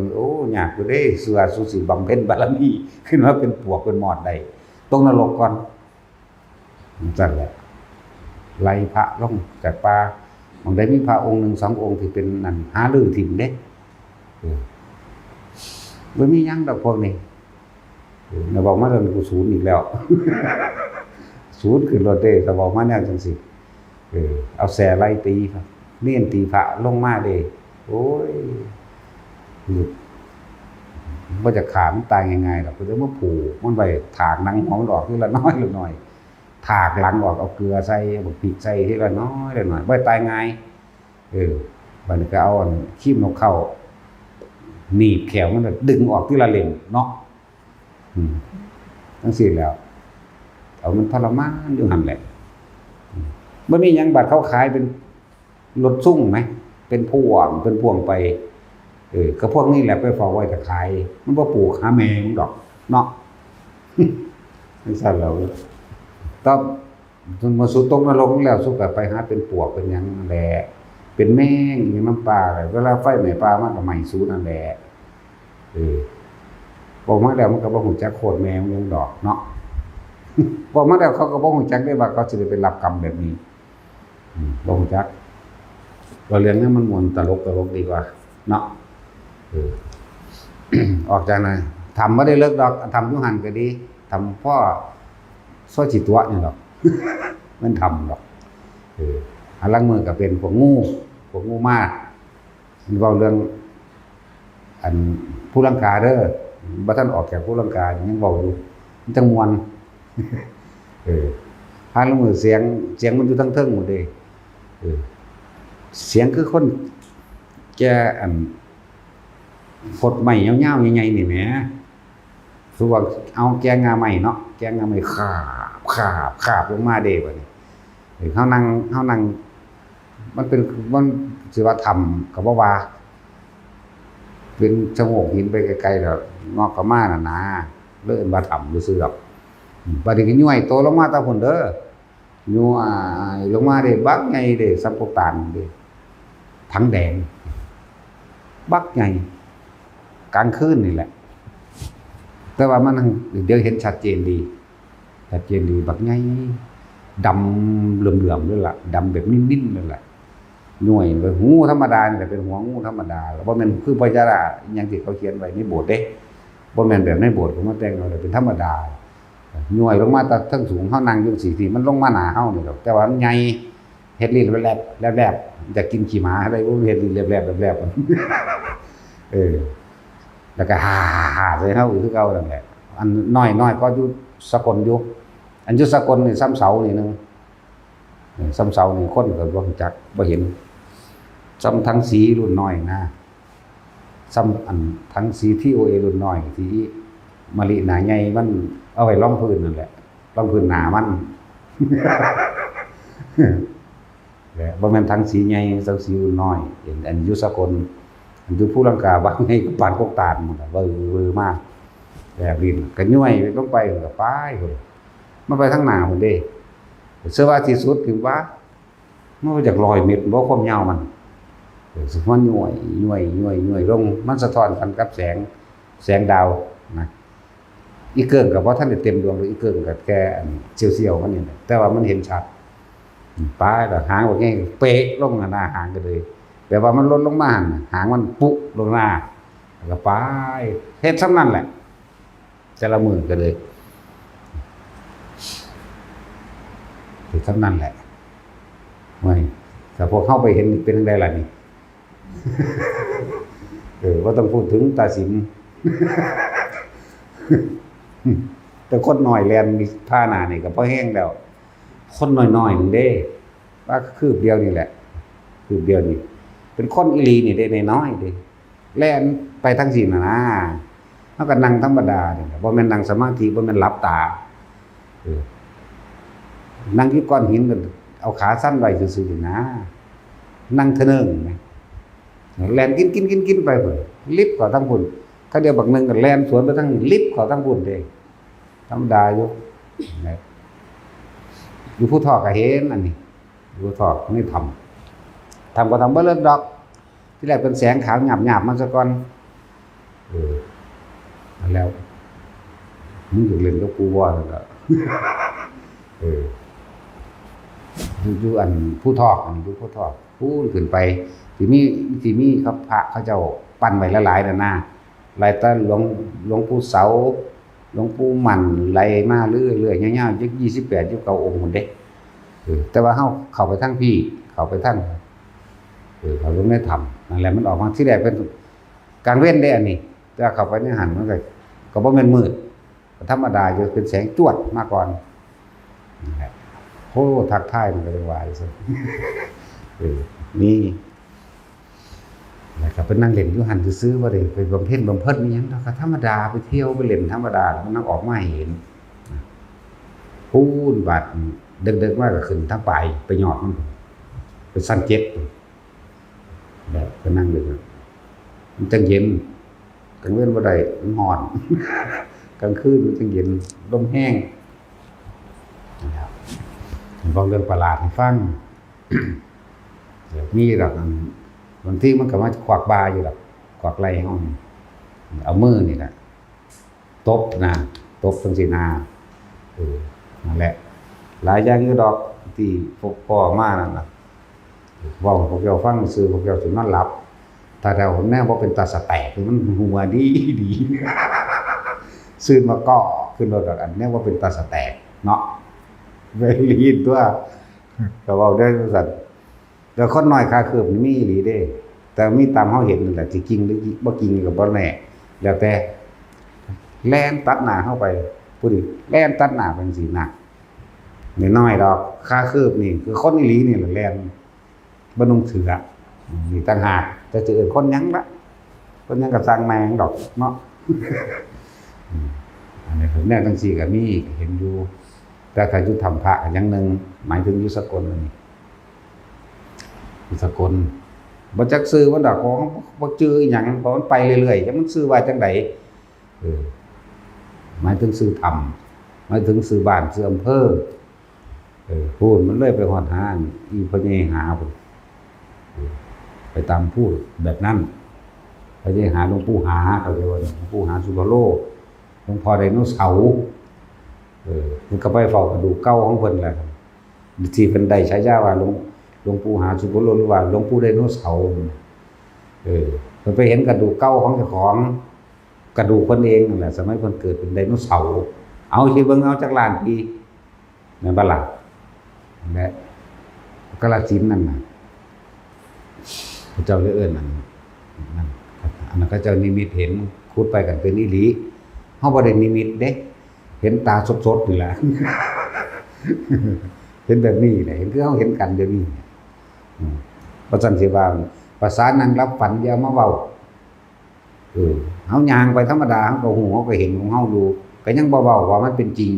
ยากอยู่เด้เสือสุสิบำเพ็ญบารมีขึ้นมาเป็นปวกเป็นหมอดได้ต้องนรกก่อนนั่นแหละไล่พระลงจากป่าบางได้มีพระองค์1 2 องค์ที่เป็นนั่นหาลือถิ่มเด้บ่มีหยังดอกพวกนี้น่ะบอกมาเรื่องกูศูนย์อีกแล้ว ศูนย์ขึ้นรถเด้แต่บอกมาแนวจังซี่เอาแสไล่ตีครับเนียนตีพระลงมาเด้โอ้ยบ่จะขามตายง่ายๆดอกก็จะมาผูกมันไว้ถากหนังหัวมันออกทีละน้อยละน้อยถากหลังออกเอาเกลือใส่บักพริกใส่ทีละน้อยละน้อยบ่ตายง่ายบัดนี้ก็เอาขี้นกเข้าหนีบแขวมันดึงออกทีละเล่มเนาะจังซี่แล้วเอามันทรมานอยู่หั่นแหละบ่มีหยังบัดเขาขายเป็นรถซุ่งไหมเป็นพวงไปก็พวกนี้แหละไปเฝ้าไว้แต่ขายมันบ่ปลูกหาแมงดอกเนาะจังซั่นแล้วตอนมาสุดตกนรกแล้วสุกก็ไปหาเป็นปวกเป็นหยังนั่นแหละเป็นแมงอย่างน้ำปลาอะไรเวลาไฟไหม้ปลามันก็ไหม้สูนั่นแหละบอกมาแล้วมันก็บ่ฮู้จักโคตรแมงยังดอกเนาะบอกมาแล้วเขาก็บ่ฮู้จักได้ว่าเขาสิได้ไปรับกรรมแบบนี้บ่ฮู้จักว่าเรื่องนี้มันม่วนตลกดีกว่าเนาะออกจากนั้นทำบ่ได้เลิกดอกทำอยู่หั่นก็ดีทำพ่อซอยจิตวะนี่ดอก มันทำดอกอันหลังมือก็เป็นพวกงูมามันเว้าเรื่องอันผู้ลังกาเด้อบ่ทันออกจากผู้ลังกายังเว้าอยู่มันจังม่วนหาลางมือเสียงมันอยู่ทั้งเทิงหมดเด้เสียงคือคนแกอันฟดใหม่ยาวๆใหญ่ๆนี่แหมคือว่าเอาแกงงาใหม่เนาะแกงงาใหม่ขาบลงมาเด้บัดนี้เฮานั่งมันเป็นมันสิว่าทำก็บ่ว่าเป็นชะโงกหินไปไกลๆแล้วงอกเข้ามาน่ะนะเลยเอิ้นว่าทำซื่อๆดอกบัดนี้ก็ย่อยโตลงมาตาพุ่นเด้อย่อยลงมาเด้บักใหญ่เด้สัมปตานเด้ถังแดงบักใหญ่กลางคืนนี่แหละแต่ว่ามันเดี๋ยวเห็นชัดเจนดีบักใหญ่ดำเหลื่อมๆเลยล่ะดำแบบนิ่มๆเลยล่ะ หน่วยงูธรรมดานี่แหละเป็นหัวงูธรรมดาแล้วบ่แม่นคือพญานาคอย่างที่เขาเขียนไว้ในโบสถ์เด้บ่แม่นแบบในโบสถ์เขามาแต่งเอาเป็นธรรมดาหน่วยลงมาแต่ทั้งสูงเฮานั่งอยู่สิที่มันลงมาหน้าเฮานี่ดอกแต่ว่ามันใหญ่เฮ็ดลิ้นแลบๆจะกินขี้หมาอะไรบ่เฮ็ดลิ้นแลบแล้วก็ฮ่าๆใส่เฮาคือเก่านั่นแหละอันน้อยก็อยู่สกลอยู่อันอยู่สกลนี่ซ้ำเสานี่นึงซ้ำเสานี่คนก็บ่รู้จักบ่เห็นซ้ำทั้งสีรุ่นน้อยนะซ้ำอันทั้งสีที่ OA รุ่นน้อยที่มะลิหนาใหญ่มันเอาไว้รองพื้นนั่นแหละรองพื้นหนามันแล้วบ่แม่นทั้งสีใหญ่ทั้งสีรุ่นน้อยเห็นอันอยู่สกลอันอยู่ภูลังกาบางให้ปานกกตาลมันเว้อมากแบบลิ้นก็ย่วยลงไปก็ไปพุ่นมันไปทางหน้าพุ่นเด้เสื้อว่าที่สุดคือว่ามันจาก100 เมตรบ่ความยาวมันสิมันย่วยลงมันสะท้อนกันกับแสงดาวนะอีเกิงก็บ่ทันได้เต็มดวงหรืออีเกิงก็แค่เสียวๆมันนี่แหละแต่ว่ามันเห็นชัดปลายแล้วหางว่าไงเป๊ะลงหน้าหางก็เลยแปลว่ามันลดลงมาหางมันปุ๊ลงหน้าแล้วก็ไปเฮ็ดซ้ำนั่นแหละแต่ละมือก็เลยเฮ็ดซ้ำนั่นแหละไม่แต่พวกเข้าไปเห็นเป็นจังได๋ล่ะนี่บ่ต้องพูดถึงตาสินแต่คนน้อยแล่นมีท่าหน้านี่ก็พอแห้งแล้วคนน้อยๆนึงเด้ว่าคืบเดียวนี่แหละคืบเดียวนี่เป็นคนอีหลีนี่เด้น้อยๆเด้แล่นไปทั้งสิ้นน่ะนะเฮาก็นั่งธรรมดานี่บ่แม่นนั่งสมาธิบ่แม่นหลับตานั่งอยู่ก้อนหินก็เอาขาสั้นไว้ซื่อๆนะนั่งเทนึงแล่นกินไปพุ่นลิฟต์ก็ทั้งพุ่นถ้าเดียวบักนึงก็แล่นสวนไปทั้งลิฟต์ก็ทั้งพุ่นเด้ธรรมดาอยู่ผู้ทอกก็เห็นอันนี้อยู่ผู้ทอกนี่ทำก็ทำบ่เลิกดอกที่แรกเป็นแสงขาวหยาบๆมันซะก่อนแล้วมึงอยู่เล่นกับกูบ่นั่นล่ะอยู่อันผู้ทอกอันอยู่ผู้ทอกพูนขึ้นไปที่มีครับพระเขาเจ้าปั้นไว้หลายๆนั่นน่ะหลายตาหลวงปู่เสาหลวงปู่หมั่นไหลมาเรื่อยๆยาวๆจัก28 29 องค์พุ่นเด้แต่ว่าเฮาเข้าไปทางพี่เข้าไปทางเขาลงในถ้ำนั่นแหละมันออกมาที่แรกเป็นกลางเว้นได้อันนี้แต่เข้าไปในหันมันก็บ่แม่นมืดธรรมดาอยู่เป็นแสงจวดมาก่อนนั่นแหละโหทักทายมันก็เลยว่าซั่นนี่แล้วก็ไปนั่งเล่นอยู่หั่นซื่อๆบ่ได้ไปบำเพ็ญบำเพ็ญอีหยังดอกก็ธรรมดาไปเที่ยวไปเล่นธรรมดาแล้วมันนั่งออกมาให้เห็นพูนบาดดึกๆมาก็ขึ้นทางปลายไปยอดมันไปสั้น7แบบก็นั่งอยู่มันจังเย็นกลางเว้นบ่ได้มันร้อนกลางคืนมันจังเย็นลมแห้งนะครับบอกเรื่องประหลาดให้ฟังแบบนี้ดอกบางทีมันก็มาขวากบาอยู่ดอกขวากไหล่ห้องเอามือนี่แหละตบจังซี่นะนั่นแหละหลายอย่างอยู่ดอกที่พวกพ่อมานั่นน่ะเว้าพวกเจ้าฟังซื่อพวกเจ้าสินอนหลับถ้าเราแน่บ่เป็นตาสแตกมันหัวดีซื่นมาเกาะขึ้นรถอันแน่ว่าเป็นตาสแตกเนาะเวลีตัวก็เว้าได้ซั่นแต่คนน้อยค่าคืบมีอีหลีเด้แต่มีตามเฮาเห็นนั่นแหละสิจริงหรือบ่จริงก็บ่แน่แล้วแต่แล่นตัดหน้าเข้าไปผู้นี้แล่นตัดหน้าเป็นสีหนักน้อยๆดอกค่าคืบนี่คือคนอีหลีนี่แหละแล่นบ่นุ่งเสื้อนี่ต่างหากจะเอิ้นคนหยังละคนหยังก็สร้างแมงดอกเนาะอันนี้แนวจังซี่ก็มีเห็นอยู่แต่ถ้าอยู่ทำพระก็อย่างนึงหมายถึงอยู่สกลนี่อยู่สกลบ่จักชื่อมันดอกของบ่ชื่ออีหยังเพราะมันไปเรื่อยๆจังมันชื่อว่าจังไดหมายถึงชื่อธรรมหมายถึงชื่อบ้านชื่ออำเภอพูดมันเลยไปฮอดหาอีพญหาพุ่นไปตามพูดแบบนั้นพญหาหลวงปู่หาเขาเรียกว่าหลวงปู่หาสุบโลหลวงพ่อไดโนเสาร์มันก็ไปเฝ้ากระดูกเก่าของเพิ่นแหละที่เพิ่นได้ฉายาว่าหล ลวงปู่หาสุโกโลหรือว่าหลวงปู่ไดโนเสาร์เพิ่นไปเห็นกระดูกเก่าของเจ้าของกระดูกเพิ่นเองนั่นแหละสมัยเพิ่นเกิดเป็นไดโนเสาร์เอาสิเบิ่งเอาจักล้านปีแม่นบ่ล่ะและกาฬสินธุ์นั่นน่ะพระเจ้าเลยเอิ้นนั่นอันนั้นเขาเจ้านิมิตเห็นขุดไปกันเป็นอีหลีเฮาบ่ได้นิมิตเด้เห็นตาสดๆนี่แหละ เห็นแบบนี้แหละเห็นคือเฮาเห็นกันแบบนี้เพราะฉะนั้นสิว่าภาษานั่งรับฝันอย่ามาเว้าเฮาย่างไปธรรมดาเฮาก็ฮู้เฮาก็เห็นของเฮาอยู่ก็ยังบ่เว้าว่ามันเป็นจริง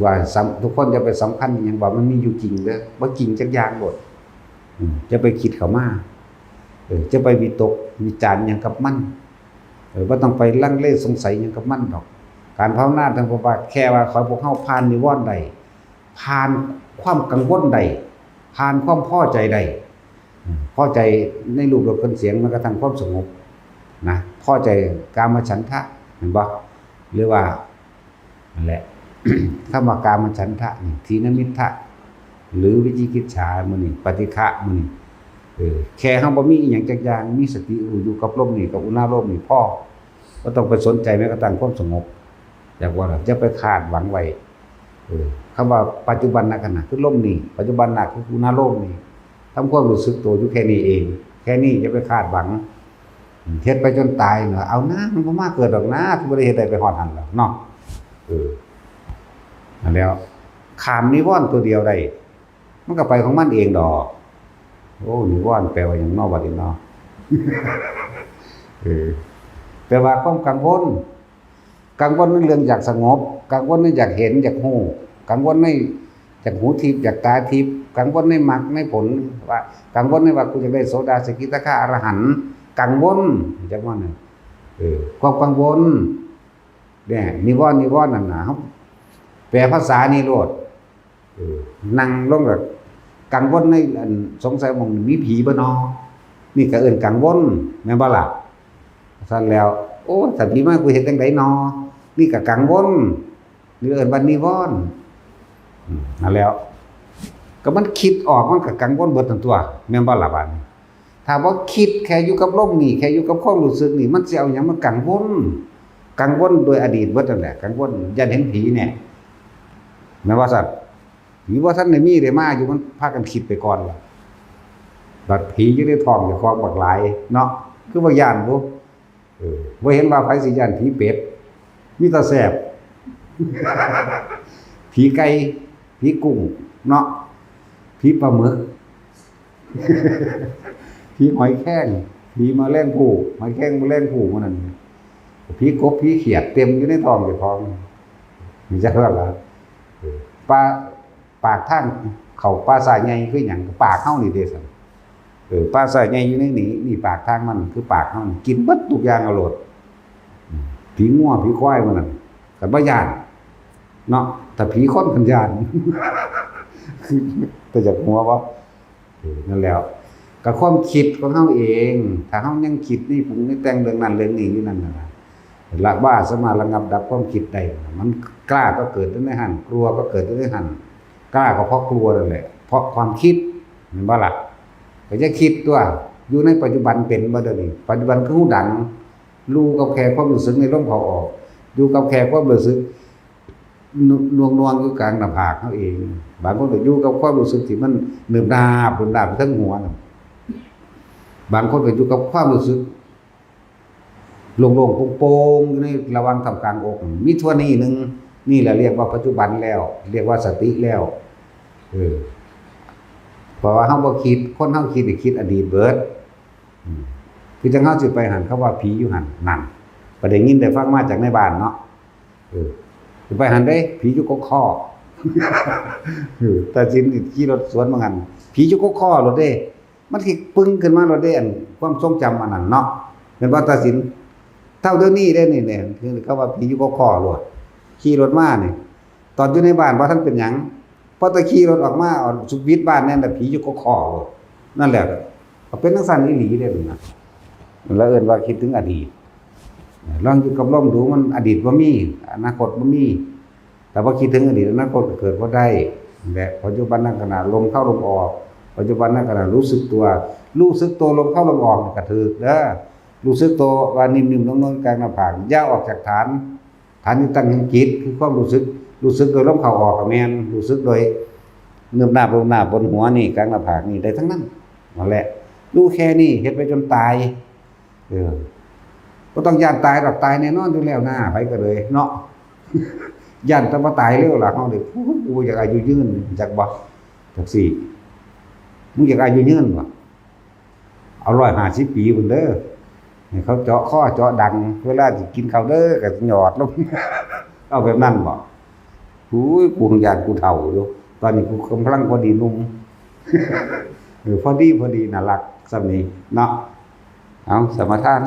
ว่าทุกคนจะไปสำคัญหยังว่ามันมีอยู่จริงเด้อบ่จริงจักอย่างโลดจะไปคิดเข้ามาจะไปวิตกวิจารณ์หยังกับมันบ่ต้องไปลังเลสงสัยหยังกับมันดอกการภาวนาทั้งบ่ว่าแค่ว่าขอให้พวกเฮาผ่านนิวรณ์ได้ผ่านความกังวลได้ผ่านความพอใจได้พอใจในรูปรสกลิ่นเสียงมันกระทั่งความสงบนะพอใจกามฉันทะเห็นบ่หรือว่านั่นแหละ คำว่ากามฉันทะนี่ทีนมิทธะหรือวิจิกิจฉามื้อนี้ปฏิฆะมื้อนี้แค่เฮาบ่มีอีหยังจักอย่างมีสติอยู่กับลมนี่กับอุณาโลมนี่พอบ่ต้องไปสนใจแม้กระทั่งความสงบอยากว่าจะไปคาดหวังไว้คำว่าปัจจุบันขณะคือลมนี่ปัจจุบันคืออุณาโลมนี่ทำความรู้สึกตัวอยู่แค่นี้เองแค่นี้อย่าไปคาดหวังเฮ็ดไปจนตายเนาะเอานะมันบ่มาเกิดดอกนะคือบ่ได้เฮ็ดได้ไปฮอดหั่นหรอกเนาะนั่นแล้วขามนิวรณ์ตัวเดียวได้มันก็ไปของมันเองดอกโอ้นิวรณ์แปลว่าหยังเนาะบัดนี้เนาะ แปลว่าความกังวลในเรื่องอยากสงบกังวลในอยากเห็นอยากฮู้กังวลในอยากหูทิพย์อยากตาทิพย์กังวลในมรรคในผลว่ากังวลในว่ากูจะได้โสดาสกิทาคาอรหันต์กังวลจังว่านั่นความกังวลเนี่ยนิวรณ์นั่นน่ะครับแปลภาษานี่โลดนั่งลงแบบกังวลในสงสัยว่ามีผีบ่นอนี่ก็เอิ้นกังวลแม่นบ่ล่ะซั่นแล้วโอ้ถ้าผีมากูเฮ็ดจังได๋นอนี่ก็กังวลนี่เอิ้นว่านิวรณ์นั่นแล้วก็มันคิดออกมันก็กังวลเบิดทั้งตัวแม่นบ่ล่ะบัดนี้ถ้าว่าคิดแค่อยู่กับลมนี่แค่อยู่กับความรู้สึกนี่มันสิเอาหยังมากังวลโดยอดีตเบิดนั่นแหละกังวลย่านเห็นผีเนี่ยแม่นว่าซั่นผีบ่ทันได้มีได้มาอยู่มันพากันคิดไปก่อนล่ะบัดผีอยู่ในท้องเจ้าของบักหลายเนาะคือบ่ย่านบ่บ่เห็นว่าไผสิย่านผีเป็ดมีแต่แซ่บ ผีไก่ผีกุ้งเนาะผีปลาหมึก ผีหอยแครงผีแมลงภู่หอยแครงแมลงภู่มันนั่นผีกบผีเขียดเต็มอยู่ในท้องเจ้าของมีจักว่าล่ะปากทางเข้าปลาสายใหญ่คือหยังปากเฮานี่เด้ซั่นปลาสายใหญ่อยู่ในนี่ปากทางมันคือปากเฮากินเบิดทุกอย่างเอาโลดผีงัวผีควายมันนั่นก็บ่ย่านเนาะแต่ผีคนเพิ่นย่าน แต่จากหัวบ่นั่นแล้วก็ความคิดของเฮาเองถ้าเฮายังคิดนี่ปรุงนี่แต่งเรื่องนั้นเรื่องนี้อยู่นั่นน่ะละว่าสามารถระงับดับความคิดได้มันกล้าก็เกิดในหันกลัวก็เกิดในหันกล้าก็เพราะกลัวนั่นแหละเพราะความคิดแม่นบ่ล่ะก็จะคิดตัวอยู่ในปัจจุบันเป็นบ่เดี๋ยวนี้ปัจจุบันคือหูดังรู้กับแค่ความรู้สึกในลมเข้าออกอยู่กับแค่ความรู้สึกนวงอยู่กลางหน้าผากเฮาเองบางคนก็อยู่กับความรู้สึกที่มันเนิบนาบรุนดาบทั้งหัวน่ะบางคนก็อยู่กับความรู้สึกโล่งๆโปร่งๆอยู่ในระหว่างทำกลางอกมีทั่วนี้นึงนี่แหละเรียกว่าปัจจุบันแล้วเรียกว่าสติแล้วเพราะว่าเฮาบ่คิดคนเฮาคิดนี่คิดอดีตเบิดคือจังเฮาสิไปหันเขาว่าผีอยู่หันนั่นบ่ได้ยินได้ฟังมาจากในบ้านเนาะสิไปหันได้ผีอยู่กกคอแต่สินขี่รถสวนมาหันผีอยู่กกคอรถเด้มันสิปึ้งขึ้นมารถเด้อันความทรงจำอันนั้นเนาะเป็นว่าตัดสินเท่าเดี๋ยวนี้ได้นี่เนี่ยคือเขาว่าผีอยู่กกคอรถขี่รถมานี่ตอนอยู่ในบ้านบ่ทันเป็นหยังพอตะขี่รถออกมาออกสุวิทย์บ้านนั่นน่ะผีอยู่กกคอรถนั่นแหละก็เป็นจังซั่นอีหลีเด้นั่นน่ะแล้วเอิ้นว่าคิดถึงอดีตลองอยู่กับลมดูมันอดีตบ่มีอนาคตบ่มีแต่ว่าคิดถึงอดีตอนาคตก็เกิดบ่ได้และปัจจุบันนั้นขณะลมเข้าลมออก ปัจจุบันนั้นก็รู้สึกตัวลมเข้าลมออกก็ถือเด้อรู้สึกตัวว่านิ่มๆนุ่มๆกลางหน้าผากอย่าออกจากฐานที่ตั้งของจิตคือความรู้สึกโดยลมเข้าออกก็แม่นรู้สึกโดยเนื้อหน้าบนหัวนี่กลางหน้าผากนี่ได้ทั้งนั้นนั่นแหละรู้แค่นี้เฮ็ดไปจนตายบ่ต้องย่านตายหรอกตายแน่นอนอยู่แล้วนะไผก็เลยเนาะ ย่านแต่ว่าตายเร็วล่ะเฮานี่กูอยากอายุยืนจักบ่จักสิมึงอยากอายุยืนบ่เอา150 ปีพุ่นเด้อให้เขาเจาะคอเจาะดังเวลาสิกินข้าวเด้อก็หยอดลง เอาแบบนั้นบ่หูยกูย่านกูเฒ่าอยู่ตอนนี้กูกำลังพอดีหนุ่ม พอดีน่ารักส่ำนี้เนาะเอาสมทาน